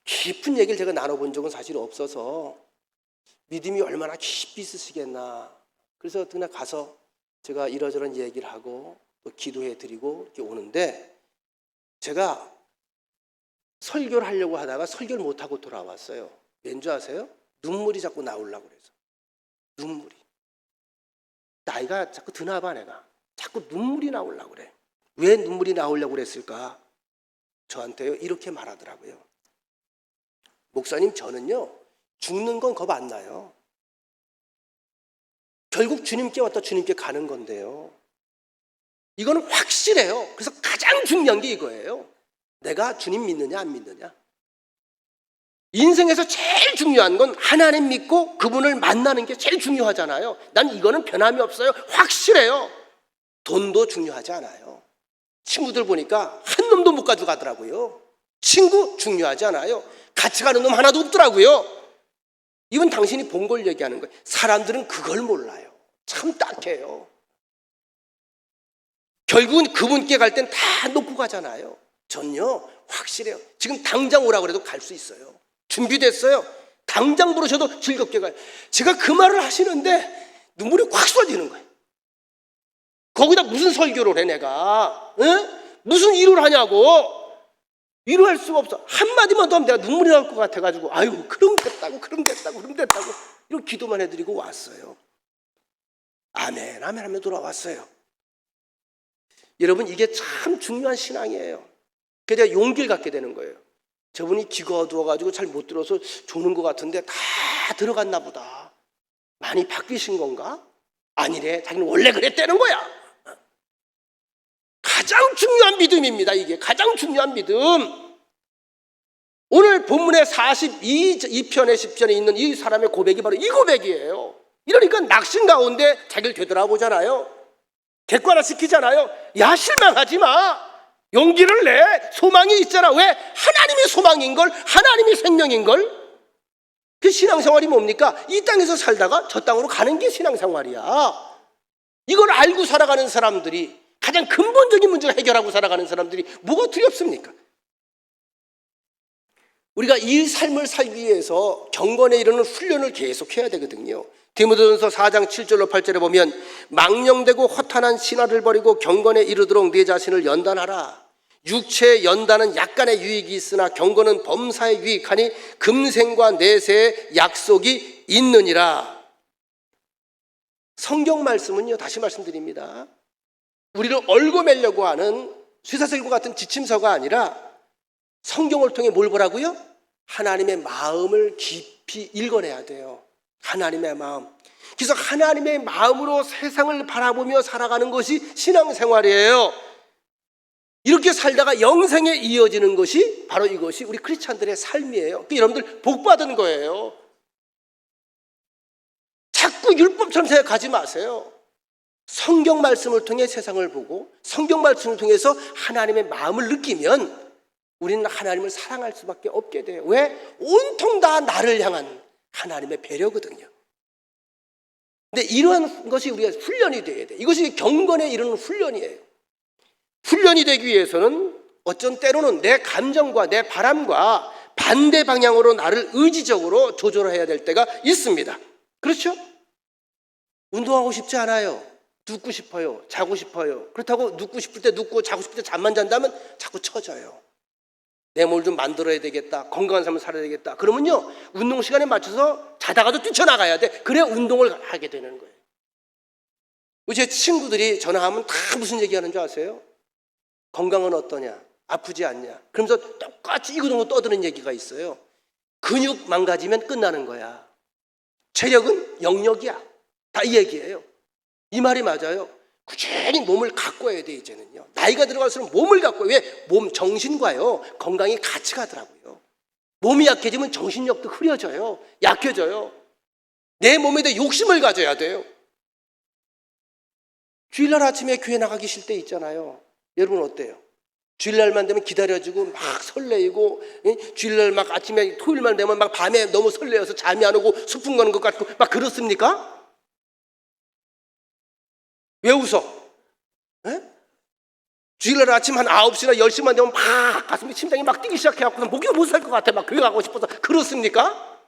깊은 얘기를 제가 나눠본 적은 사실 없어서 믿음이 얼마나 깊이 있으시겠나. 그래서 그날 가서 제가 이러저런 얘기를 하고 또 기도해 드리고 이렇게 오는데, 제가 설교를 하려고 하다가 설교를 못하고 돌아왔어요. 왠지 아세요? 눈물이 자꾸 나오려고 그래서. 눈물이. 나이가 자꾸 드나 봐 내가. 자꾸 눈물이 나오려고 그래. 왜 눈물이 나오려고 그랬을까? 저한테요 이렇게 말하더라고요. 목사님, 저는요 죽는 건 겁 안 나요. 결국 주님께 왔다 주님께 가는 건데요, 이거는 확실해요. 그래서 가장 중요한 게 이거예요. 내가 주님 믿느냐 안 믿느냐. 인생에서 제일 중요한 건 하나님 믿고 그분을 만나는 게 제일 중요하잖아요. 난 이거는 변함이 없어요. 확실해요. 돈도 중요하지 않아요. 친구들 보니까 한 놈도 못 가져가더라고요. 친구 중요하지 않아요. 같이 가는 놈 하나도 없더라고요. 이건 당신이 본 걸 얘기하는 거예요. 사람들은 그걸 몰라요. 참 딱해요. 결국은 그분께 갈 땐 다 놓고 가잖아요. 전요 확실해요. 지금 당장 오라고 해도 갈 수 있어요. 준비됐어요. 당장 부르셔도 즐겁게 가요. 제가 그 말을 하시는데 눈물이 확 쏟아지는 거예요. 거기다 무슨 설교를 해 내가? 무슨 위로를 하냐고. 위로할 수가 없어. 한마디만 더 하면 내가 눈물이 나올 것 같아가지고, 아유 그럼 됐다고 이런 기도만 해드리고 왔어요. 아멘 아멘 하며 돌아왔어요. 여러분, 이게 참 중요한 신앙이에요. 그래서 내가 용기를 갖게 되는 거예요. 저분이 귀가 어두워가지고 잘 못 들어서 조는 것 같은데 다 들어갔나 보다. 많이 바뀌신 건가? 아니래, 자기는 원래 그랬다는 거야. 가장 중요한 믿음입니다. 이게 가장 중요한 믿음. 오늘 본문의 42편의 10편에 있는 이 사람의 고백이 바로 이 고백이에요. 이러니까 낙심 가운데 자기를 되돌아보잖아요. 객관화시키잖아요. 야, 실망하지 마. 용기를 내. 소망이 있잖아. 왜? 하나님이 소망인걸, 하나님이 생명인걸. 그 신앙생활이 뭡니까? 이 땅에서 살다가 저 땅으로 가는 게 신앙생활이야. 이걸 알고 살아가는 사람들이, 가장 근본적인 문제를 해결하고 살아가는 사람들이 뭐가 두렵습니까? 우리가 이 삶을 살기 위해서 경건에 이르는 훈련을 계속해야 되거든요. 디모데전서 4장 7절로 8절에 보면, 망령되고 허탄한 신화를 버리고 경건에 이르도록 네 자신을 연단하라. 육체의 연단은 약간의 유익이 있으나 경건은 범사에 유익하니 금생과 내세의 약속이 있느니라. 성경 말씀은요, 다시 말씀드립니다, 우리를 얽어매려고 하는 쇠사슬과 같은 지침서가 아니라 성경을 통해 뭘 보라고요? 하나님의 마음을 깊이 읽어내야 돼요. 하나님의 마음. 그래서 하나님의 마음으로 세상을 바라보며 살아가는 것이 신앙생활이에요. 이렇게 살다가 영생에 이어지는 것이 바로 이것이 우리 크리스찬들의 삶이에요. 여러분들 복 받은 거예요. 자꾸 율법처럼 생각하지 마세요. 성경 말씀을 통해 세상을 보고 성경 말씀을 통해서 하나님의 마음을 느끼면 우리는 하나님을 사랑할 수밖에 없게 돼요. 왜? 온통 다 나를 향한 하나님의 배려거든요. 근데 이러한 것이 우리가 훈련이 돼야 돼. 이것이 경건에 이르는 훈련이에요. 훈련이 되기 위해서는 어쩐 때로는 내 감정과 내 바람과 반대 방향으로 나를 의지적으로 조절해야 될 때가 있습니다. 그렇죠? 운동하고 싶지 않아요. 눕고 싶어요. 자고 싶어요. 그렇다고 눕고 싶을 때 눕고 자고 싶을 때 잠만 잔다면 자꾸 처져요. 내 몸을 좀 만들어야 되겠다. 건강한 삶을 살아야 되겠다. 그러면요, 운동 시간에 맞춰서 자다가도 뛰쳐나가야 돼. 그래야 운동을 하게 되는 거예요. 제 친구들이 전화하면 다 무슨 얘기하는 줄 아세요? 건강은 어떠냐? 아프지 않냐? 그러면서 똑같이 이거 정도 떠드는 얘기가 있어요. 근육 망가지면 끝나는 거야. 체력은 영역이야. 다 이 얘기예요. 이 말이 맞아요. 꾸준히 몸을 가꿔야 돼. 이제는요, 나이가 들어갈수록 몸을 가꿔요. 왜? 몸, 정신과요 건강이 같이 가더라고요. 몸이 약해지면 정신력도 흐려져요. 약해져요. 내 몸에 대해 욕심을 가져야 돼요. 주일날 아침에 교회 나가기 싫을 때 있잖아요. 여러분 어때요? 주일날만 되면 기다려주고 막 설레이고, 주일날 막 아침에 토요일만 되면 막 밤에 너무 설레어서 잠이 안 오고 소풍 가는 것 같고 막 그렇습니까? 왜 웃어? 에? 주일날 아침 한 9시나 10시만 되면 막 가슴이 심장이 막 뛰기 시작해갖고 목이 못 살 것 같아. 막 교회 가고 싶어서. 그렇습니까?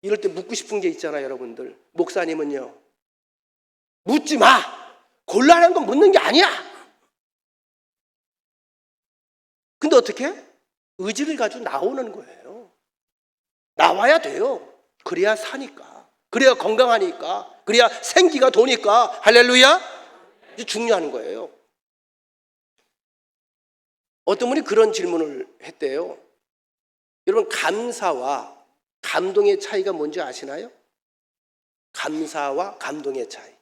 이럴 때 묻고 싶은 게 있잖아요, 여러분들. 목사님은요, 묻지 마. 곤란한 건 묻는 게 아니야. 근데 어떻게? 의지를 가지고 나오는 거예요. 나와야 돼요. 그래야 사니까. 그래야 건강하니까. 그래야 생기가 도니까. 할렐루야. 이게 중요한 거예요. 어떤 분이 그런 질문을 했대요. 여러분, 감사와 감동의 차이가 뭔지 아시나요? 감사와 감동의 차이.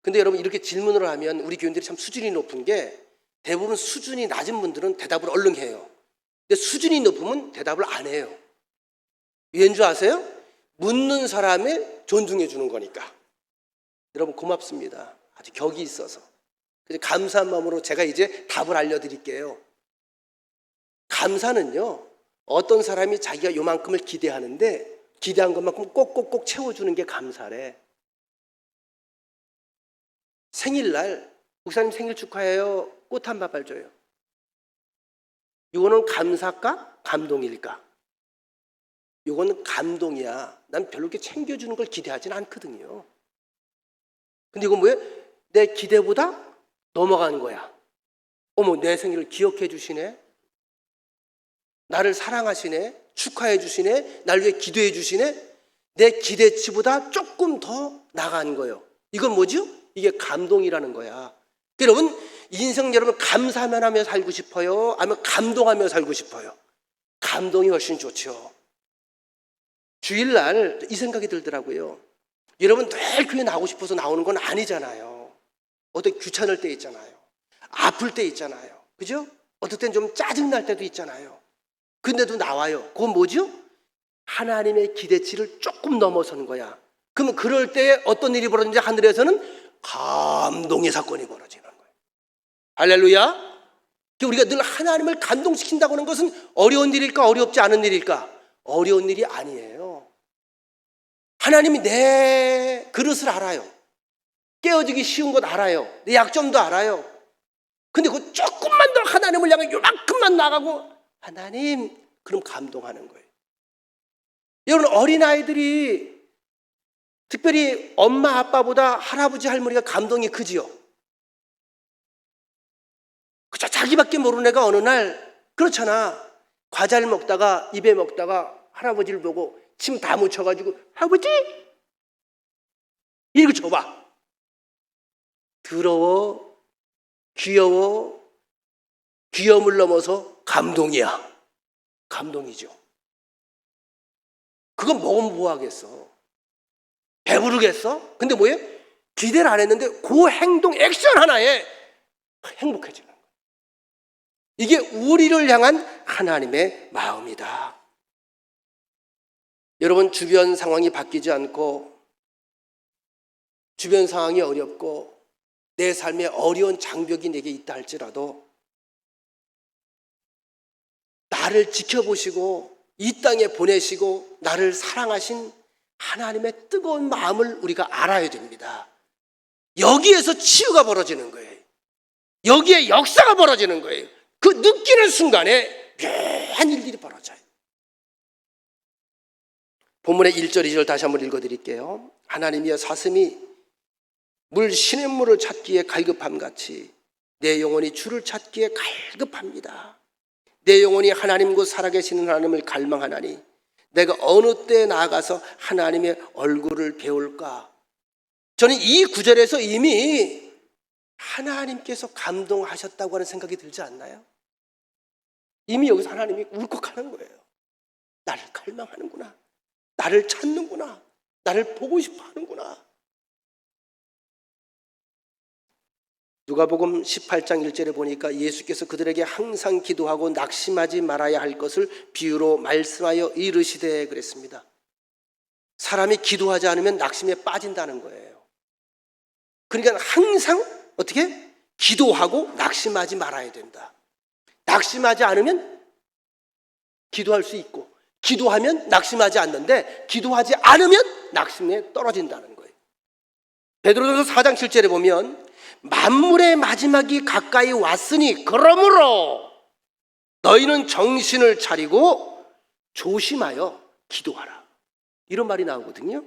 근데 여러분, 이렇게 질문을 하면 우리 교인들이 참 수준이 높은 게, 대부분 수준이 낮은 분들은 대답을 얼른 해요. 근데 수준이 높으면 대답을 안 해요. 왜인 줄 아세요? 묻는 사람을 존중해 주는 거니까. 여러분, 고맙습니다. 아주 격이 있어서. 그래서 감사한 마음으로 제가 이제 답을 알려드릴게요. 감사는요, 어떤 사람이 자기가 요만큼을 기대하는데 기대한 것만큼 꼭꼭꼭 채워주는 게 감사래. 생일날 목사님 생일 축하해요. 꽃 한 바발 줘요. 이거는 감사일까? 감동일까? 이거는 감동이야. 난 별로 이렇게 챙겨주는 걸 기대하진 않거든요. 근데 이건 뭐예요? 내 기대보다 넘어가는 거야. 어머, 내 생일을 기억해 주시네. 나를 사랑하시네. 축하해 주시네. 날 위해 기도해 주시네. 내 기대치보다 조금 더 나간 거예요. 이건 뭐죠? 이게 감동이라는 거야. 여러분, 인생 여러분 감사만 하며 살고 싶어요? 아니면 감동하며 살고 싶어요? 감동이 훨씬 좋죠. 주일날 이 생각이 들더라고요. 여러분, 늘 교회 나오고 싶어서 나오는 건 아니잖아요. 어떤 귀찮을 때 있잖아요. 아플 때 있잖아요. 그죠? 어떨 땐 좀 짜증날 때도 있잖아요. 근데도 나와요. 그건 뭐죠? 하나님의 기대치를 조금 넘어서는 거야. 그러면 그럴 때 어떤 일이 벌어지는지 하늘에서는 감동의 사건이 벌어지는 거예요. 할렐루야. 우리가 늘 하나님을 감동시킨다고 하는 것은 어려운 일일까? 어렵지 않은 일일까? 어려운 일이 아니에요. 하나님이 내 그릇을 알아요. 깨어지기 쉬운 것 알아요. 내 약점도 알아요. 근데 그 조금만 더 하나님을 향해 요만큼만 나가고 하나님, 그럼 감동하는 거예요. 여러분, 어린아이들이 특별히 엄마 아빠보다 할아버지 할머니가 감동이 크지요. 그저 자기밖에 모르는 애가 어느 날 그렇잖아. 과자를 먹다가 입에 먹다가 할아버지를 보고 침 다 묻혀가지고 할아버지 이거 줘봐. 더러워, 귀여워, 귀여움을 넘어서 감동이야. 감동이죠. 그건 먹으면 뭐 하겠어? 배부르겠어? 근데 뭐예요? 기대를 안 했는데 그 행동, 액션 하나에 행복해지는 거예요. 이게 우리를 향한 하나님의 마음이다. 여러분, 주변 상황이 바뀌지 않고 주변 상황이 어렵고 내 삶에 어려운 장벽이 내게 있다 할지라도 나를 지켜보시고 이 땅에 보내시고 나를 사랑하신 하나님의 뜨거운 마음을 우리가 알아야 됩니다. 여기에서 치유가 벌어지는 거예요. 여기에 역사가 벌어지는 거예요. 그 느끼는 순간에 묘한 일들이 벌어져요. 본문의 1절 2절 다시 한번 읽어드릴게요. 하나님이여, 사슴이 물 시냇물을 찾기에 갈급함같이 내 영혼이 주를 찾기에 갈급합니다. 내 영혼이 하나님 곧 살아계시는 하나님을 갈망하나니 내가 어느 때 나아가서 하나님의 얼굴을 배울까? 저는 이 구절에서 이미 하나님께서 감동하셨다고 하는 생각이 들지 않나요? 이미 여기서 하나님이 울컥하는 거예요. 나를 갈망하는구나. 나를 찾는구나. 나를 보고 싶어 하는구나. 누가복음 18장 1절에 보니까 예수께서 그들에게 항상 기도하고 낙심하지 말아야 할 것을 비유로 말씀하여 이르시되 그랬습니다. 사람이 기도하지 않으면 낙심에 빠진다는 거예요. 그러니까 항상 어떻게? 기도하고 낙심하지 말아야 된다. 낙심하지 않으면 기도할 수 있고, 기도하면 낙심하지 않는데 기도하지 않으면 낙심에 떨어진다는 거예요. 베드로전서 4장 7절에 보면 만물의 마지막이 가까이 왔으니 그러므로 너희는 정신을 차리고 조심하여 기도하라. 이런 말이 나오거든요.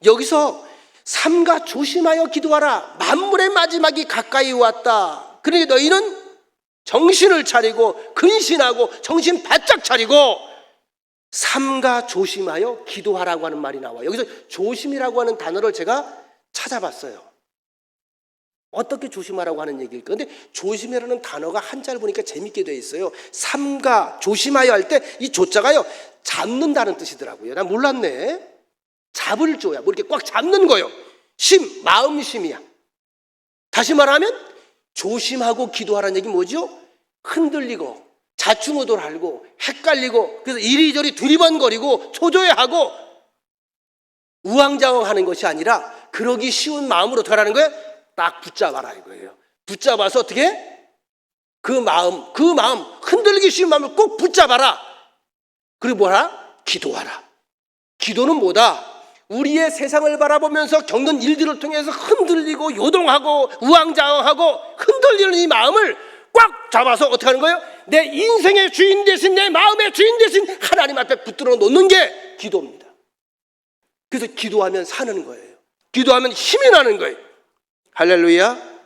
여기서 삼가 조심하여 기도하라. 만물의 마지막이 가까이 왔다. 그러니 너희는 정신을 차리고 근신하고 정신 바짝 차리고 삼가 조심하여 기도하라고 하는 말이 나와요. 여기서 조심이라고 하는 단어를 제가 찾아봤어요. 어떻게 조심하라고 하는 얘기일까? 근데 조심이라는 단어가 한자를 보니까 재밌게 되어 있어요. 삼가 조심하여 할 때 이 조자가요 잡는다는 뜻이더라고요. 난 몰랐네. 잡을 조야. 뭐 이렇게 꽉 잡는 거예요. 심, 마음심이야. 다시 말하면 조심하고 기도하라는 얘기 뭐죠? 흔들리고 자충우돌하고 헷갈리고 그래서 이리저리 두리번거리고 초조해하고 우왕좌왕하는 것이 아니라 그러기 쉬운 마음으로 어떻게 하라는 거예요? 딱 붙잡아라 이거예요. 붙잡아서 어떻게? 그 마음 흔들리기 쉬운 마음을 꼭 붙잡아라. 그리고 뭐라? 기도하라. 기도는 뭐다? 우리의 세상을 바라보면서 겪는 일들을 통해서 흔들리고 요동하고 우왕좌왕하고 흔들리는 이 마음을 꽉 잡아서 어떻게 하는 거예요? 내 인생의 주인 대신 내 마음의 주인 대신 하나님 앞에 붙들어 놓는 게 기도입니다. 그래서 기도하면 사는 거예요. 기도하면 힘이 나는 거예요. 할렐루야.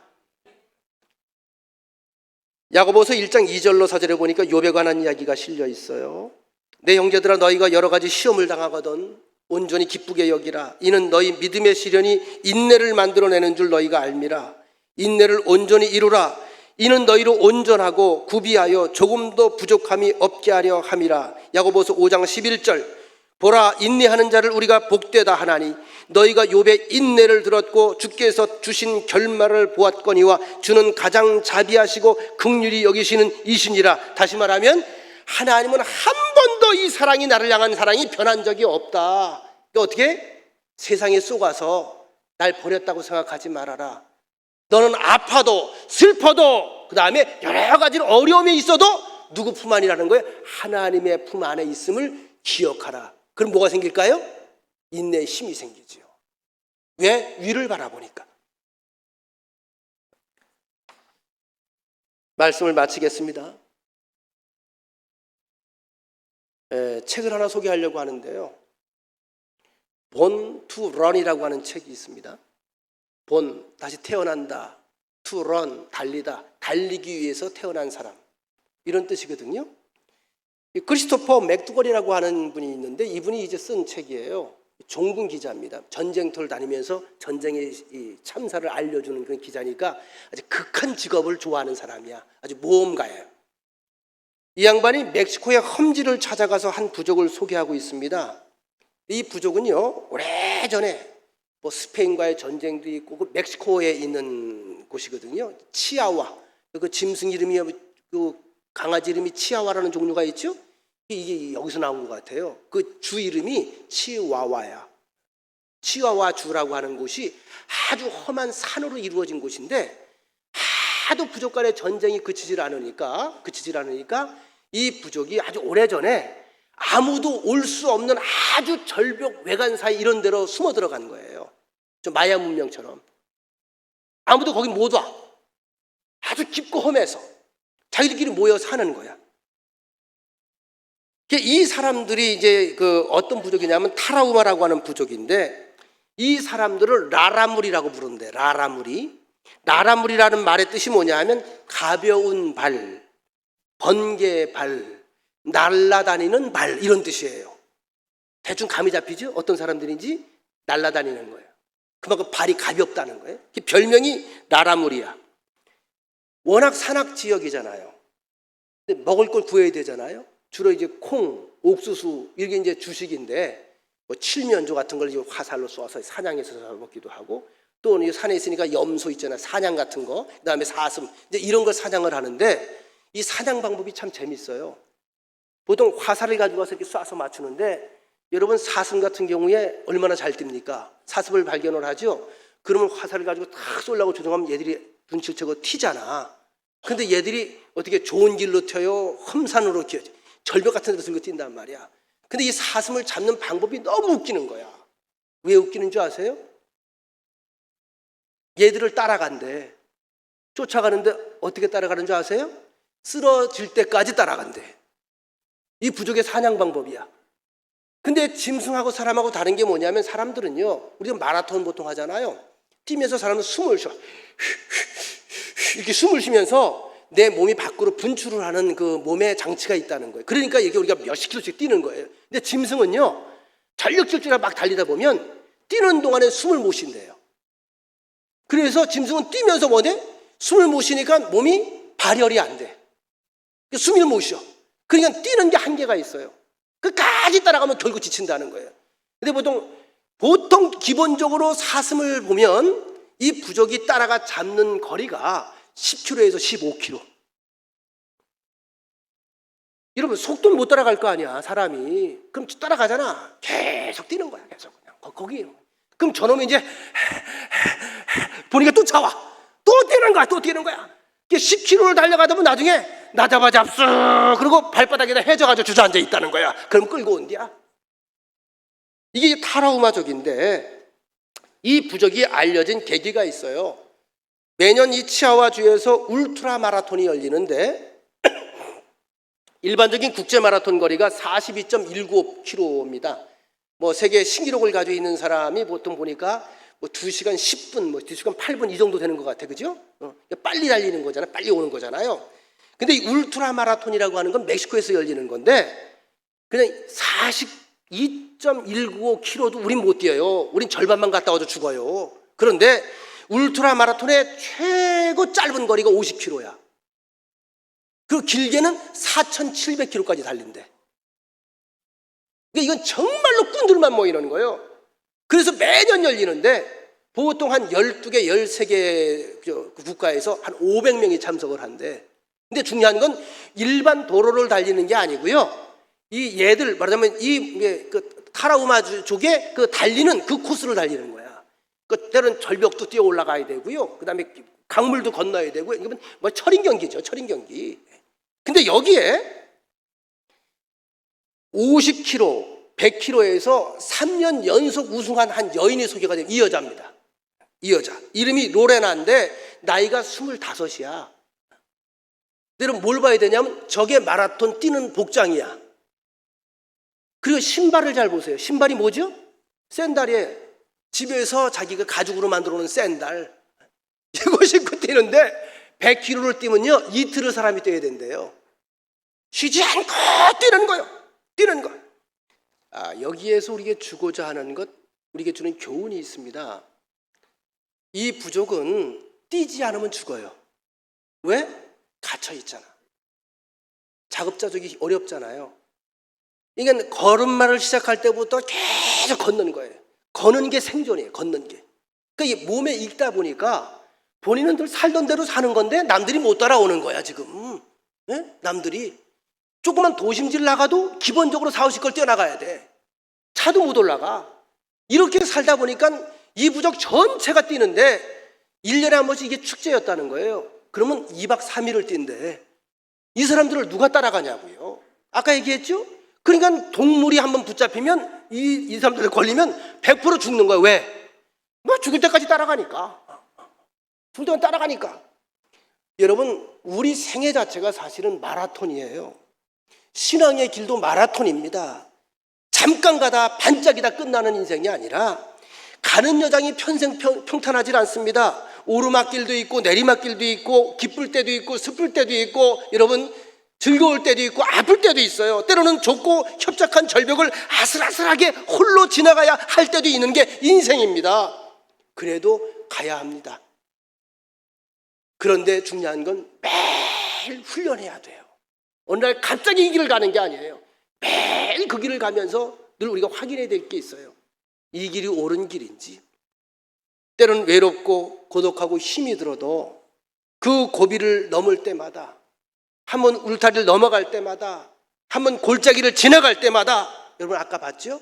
야고보서 1장 2절로 4절에 보니까 욥에 관한 이야기가 실려 있어요. 내 형제들아 너희가 여러 가지 시험을 당하거든 온전히 기쁘게 여기라. 이는 너희 믿음의 시련이 인내를 만들어내는 줄 너희가 알미라. 인내를 온전히 이루라. 이는 너희로 온전하고 구비하여 조금도 부족함이 없게 하려 함이라. 야고보서 5장 11절 보라 인내하는 자를 우리가 복되다 하나니 너희가 욥의 인내를 들었고 주께서 주신 결말을 보았거니와 주는 가장 자비하시고 긍휼히 여기시는 이시니라. 다시 말하면 하나님은 한 번도 이 사랑이 나를 향한 사랑이 변한 적이 없다. 그러니까 어떻게? 세상에 속아서 날 버렸다고 생각하지 말아라. 너는 아파도 슬퍼도 그 다음에 여러 가지 어려움이 있어도 누구 품 안이라는 거예요? 하나님의 품 안에 있음을 기억하라. 그럼 뭐가 생길까요? 인내의 힘이 생기죠. 왜? 위를 바라보니까. 말씀을 마치겠습니다. 책을 하나 소개하려고 하는데요. Born to Run이라고 하는 책이 있습니다. Born, 다시 태어난다. To run, 달리다. 달리기 위해서 태어난 사람. 이런 뜻이거든요. 크리스토퍼 맥두걸이라고 하는 분이 있는데 이분이 이제 쓴 책이에요. 종군 기자입니다. 전쟁터를 다니면서 전쟁의 이 참사를 알려주는 그런 기자니까 아주 극한 직업을 좋아하는 사람이야. 아주 모험가예요. 이 양반이 멕시코의 험지를 찾아가서 한 부족을 소개하고 있습니다. 이 부족은요, 오래전에 뭐 스페인과의 전쟁도 있고 그 멕시코에 있는 곳이거든요. 치아와. 그 짐승 이름이 그 강아지 이름이 치아와라는 종류가 있죠. 이게 여기서 나온 것 같아요. 그 주 이름이 치와와야. 치와와 주라고 하는 곳이 아주 험한 산으로 이루어진 곳인데 하도 부족 간의 전쟁이 그치질 않으니까 이 부족이 아주 오래전에 아무도 올 수 없는 아주 절벽 외관 사이 이런 데로 숨어 들어간 거예요. 좀 마야 문명처럼. 아무도 거기 못 와. 아주 깊고 험해서 자기들끼리 모여 사는 거야. 이 사람들이 이제 그 어떤 부족이냐면 타라우마라고 하는 부족인데 이 사람들을 라라물이라고 부른대. 라라물이라는 말의 뜻이 뭐냐 하면 가벼운 발, 번개의 발, 날아다니는 발 이런 뜻이에요. 대충 감이 잡히죠? 어떤 사람들인지 날아다니는 거예요. 그만큼 발이 가볍다는 거예요. 별명이 라라물이야. 워낙 산악 지역이잖아요. 근데 먹을 걸 구해야 되잖아요. 주로 이제 콩, 옥수수 이게 이제 주식인데 뭐 칠면조 같은 걸 이제 화살로 쏘아서 사냥해서 먹기도 하고 또 산에 있으니까 염소 있잖아요. 사냥 같은 거, 그다음에 사슴 이제 이런 걸 사냥을 하는데 이 사냥 방법이 참 재밌어요. 보통 화살을 가지고 와서 이렇게 쏴서 맞추는데 여러분 사슴 같은 경우에 얼마나 잘 뜁니까? 사슴을 발견을 하죠. 그러면 화살을 가지고 탁 쏘려고 조종하면 얘들이 분칠처고 튀잖아. 근데 얘들이 어떻게 좋은 길로 튀어요? 험산으로 튀어요. 절벽 같은 데로 들고 뛴단 말이야. 근데 이 사슴을 잡는 방법이 너무 웃기는 거야. 왜 웃기는 줄 아세요? 얘들을 따라간대. 쫓아가는데 어떻게 따라가는 줄 아세요? 쓰러질 때까지 따라간대. 이 부족의 사냥 방법이야. 근데 짐승하고 사람하고 다른 게 뭐냐면 사람들은요, 우리가 마라톤 보통 하잖아요. 뛰면서 사람은 숨을 쉬어. 이렇게 숨을 쉬면서 내 몸이 밖으로 분출을 하는 그 몸의 장치가 있다는 거예요. 그러니까 이게 우리가 몇십 킬로씩 뛰는 거예요. 근데 짐승은요, 전력 질주로 막 달리다 보면 뛰는 동안에 숨을 못 쉰대요. 그래서 짐승은 뛰면서 뭐래? 숨을 못 쉬니까 몸이 발열이 안 돼. 숨을 못 쉬어. 그러니까 뛰는 게 한계가 있어요. 끝까지 따라가면 결국 지친다는 거예요. 근데 보통 기본적으로 사슴을 보면 이 부족이 따라가 잡는 거리가 10km에서 15km. 여러분, 속도는 못 따라갈 거 아니야, 사람이. 그럼 따라가잖아. 계속 뛰는 거야, 계속. 그냥 거기. 그럼 저놈이 이제 보니까 또 차와. 또 뛰는 거야. 10km를 달려가다 보면 나중에 나 잡수 그리고 발바닥에다 해져가지고 주저앉아 있다는 거야. 그럼 끌고 온디야. 이게 타라우마족인데 이 부족이 알려진 계기가 있어요. 매년 이 치아와주에서 울트라 마라톤이 열리는데 일반적인 국제 마라톤 거리가 42.195km입니다. 세계 신기록을 가지고 있는 사람이 보통 보니까 2시간 10분, 2시간 8분 이 정도 되는 것 같아, 그죠? 빨리 달리는 거잖아, 빨리 오는 거잖아요. 근데 이 울트라 마라톤이라고 하는 건 멕시코에서 열리는 건데 그냥 42.195km도 우린 못 뛰어요. 우린 절반만 갔다 와도 죽어요. 그런데 울트라 마라톤의 최고 짧은 거리가 50km야. 그 길게는 4,700km까지 달린대. 이건 정말로 꾼들만 모이는 거예요. 그래서 매년 열리는데 보통 한 12개, 13개 국가에서 한 500명이 참석을 한대. 근데 중요한 건 일반 도로를 달리는 게 아니고요. 이 얘들 말하자면 그 타라우마족의 그 달리는 그 코스를 달리는 거야. 때로는 절벽도 뛰어 올라가야 되고요. 그다음에 강물도 건너야 되고요. 이건 철인 경기죠, 철인 경기. 근데 여기에 50km, 100km에서 3년 연속 우승한 한 여인이 소개가 돼요. 이 여자입니다. 이 여자. 이름이 로레나인데 나이가 25이야. 여러분 뭘 봐야 되냐면 저게 마라톤 뛰는 복장이야. 그리고 신발을 잘 보세요. 신발이 뭐죠? 샌들이에요. 집에서 자기가 가죽으로 만들어 놓은 샌들. 이거 신고 뛰는데 100km를 뛰면요 이틀을 사람이 뛰어야 된대요. 쉬지 않고 뛰는 거예요. 뛰는 거. 여기에서 우리에게 주고자 하는 것, 우리에게 주는 교훈이 있습니다. 이 부족은 뛰지 않으면 죽어요. 왜? 갇혀 있잖아. 자급자족이 어렵잖아요. 그러니까 걸음마를 시작할 때부터 계속 걷는 거예요. 걷는 게 생존이에요. 걷는 게. 그러니까 이 몸에 익다 보니까 본인은 늘 살던 대로 사는 건데 남들이 못 따라오는 거야 지금. 네? 남들이 조그만 도심질 나가도 기본적으로 40걸 뛰어나가야 돼. 차도 못 올라가. 이렇게 살다 보니까 이 부족 전체가 뛰는데 1년에 한 번씩 이게 축제였다는 거예요. 그러면 2박 3일을 뛴대. 이 사람들을 누가 따라가냐고요. 아까 얘기했죠? 그러니까 동물이 한번 붙잡히면 이 사람들에 걸리면 100% 죽는 거야. 왜? 죽을 때까지 따라가니까. 죽을 때까지 따라가니까. 여러분, 우리 생애 자체가 사실은 마라톤이에요. 신앙의 길도 마라톤입니다. 잠깐 가다 반짝이다 끝나는 인생이 아니라 가는 여정이 평생 평탄하지 않습니다. 오르막길도 있고 내리막길도 있고 기쁠 때도 있고 슬플 때도 있고 여러분 즐거울 때도 있고 아플 때도 있어요. 때로는 좁고 협착한 절벽을 아슬아슬하게 홀로 지나가야 할 때도 있는 게 인생입니다. 그래도 가야 합니다. 그런데 중요한 건 매일 훈련해야 돼요. 어느 날 갑자기 이 길을 가는 게 아니에요. 매일 그 길을 가면서 늘 우리가 확인해야 될 게 있어요. 이 길이 옳은 길인지. 때로는 외롭고 고독하고 힘이 들어도 그 고비를 넘을 때마다, 한번 울타리를 넘어갈 때마다, 한번 골짜기를 지나갈 때마다, 여러분 아까 봤죠?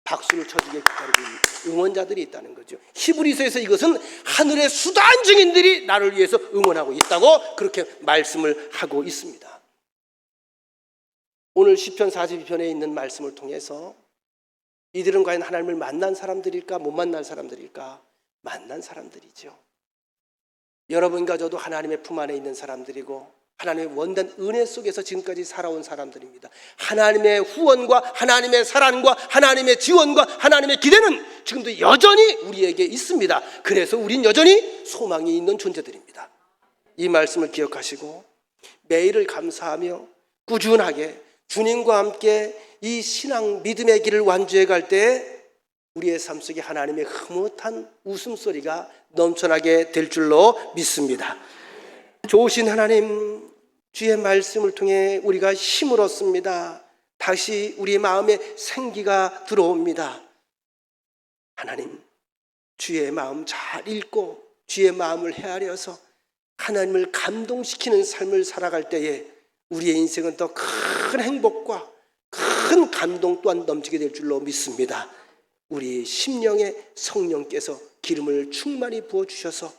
박수를 쳐주게 기다리고 있는 응원자들이 있다는 거죠. 히브리서에서 이것은 하늘의 수단 증인들이 나를 위해서 응원하고 있다고 그렇게 말씀을 하고 있습니다. 오늘 시편 42편에 있는 말씀을 통해서 이들은 과연 하나님을 만난 사람들일까, 못 만난 사람들일까? 만난 사람들이죠. 여러분과 저도 하나님의 품 안에 있는 사람들이고 하나님의 원단 은혜 속에서 지금까지 살아온 사람들입니다. 하나님의 후원과 하나님의 사랑과 하나님의 지원과 하나님의 기대는 지금도 여전히 우리에게 있습니다. 그래서 우린 여전히 소망이 있는 존재들입니다. 이 말씀을 기억하시고 매일을 감사하며 꾸준하게 주님과 함께 이 신앙 믿음의 길을 완주해 갈 때 우리의 삶 속에 하나님의 흐뭇한 웃음소리가 넘쳐나게 될 줄로 믿습니다. 좋으신 하나님, 주의 말씀을 통해 우리가 힘을 얻습니다. 다시 우리의 마음에 생기가 들어옵니다. 하나님, 주의 마음 잘 읽고 주의 마음을 헤아려서 하나님을 감동시키는 삶을 살아갈 때에 우리의 인생은 더 큰 행복과 큰 감동 또한 넘치게 될 줄로 믿습니다. 우리 심령에 성령께서 기름을 충만히 부어주셔서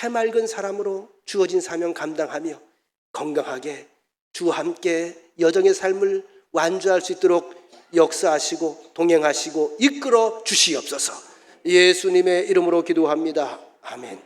해맑은 사람으로 주어진 사명 감당하며 건강하게 주와 함께 여정의 삶을 완주할 수 있도록 역사하시고 동행하시고 이끌어 주시옵소서. 예수님의 이름으로 기도합니다. 아멘.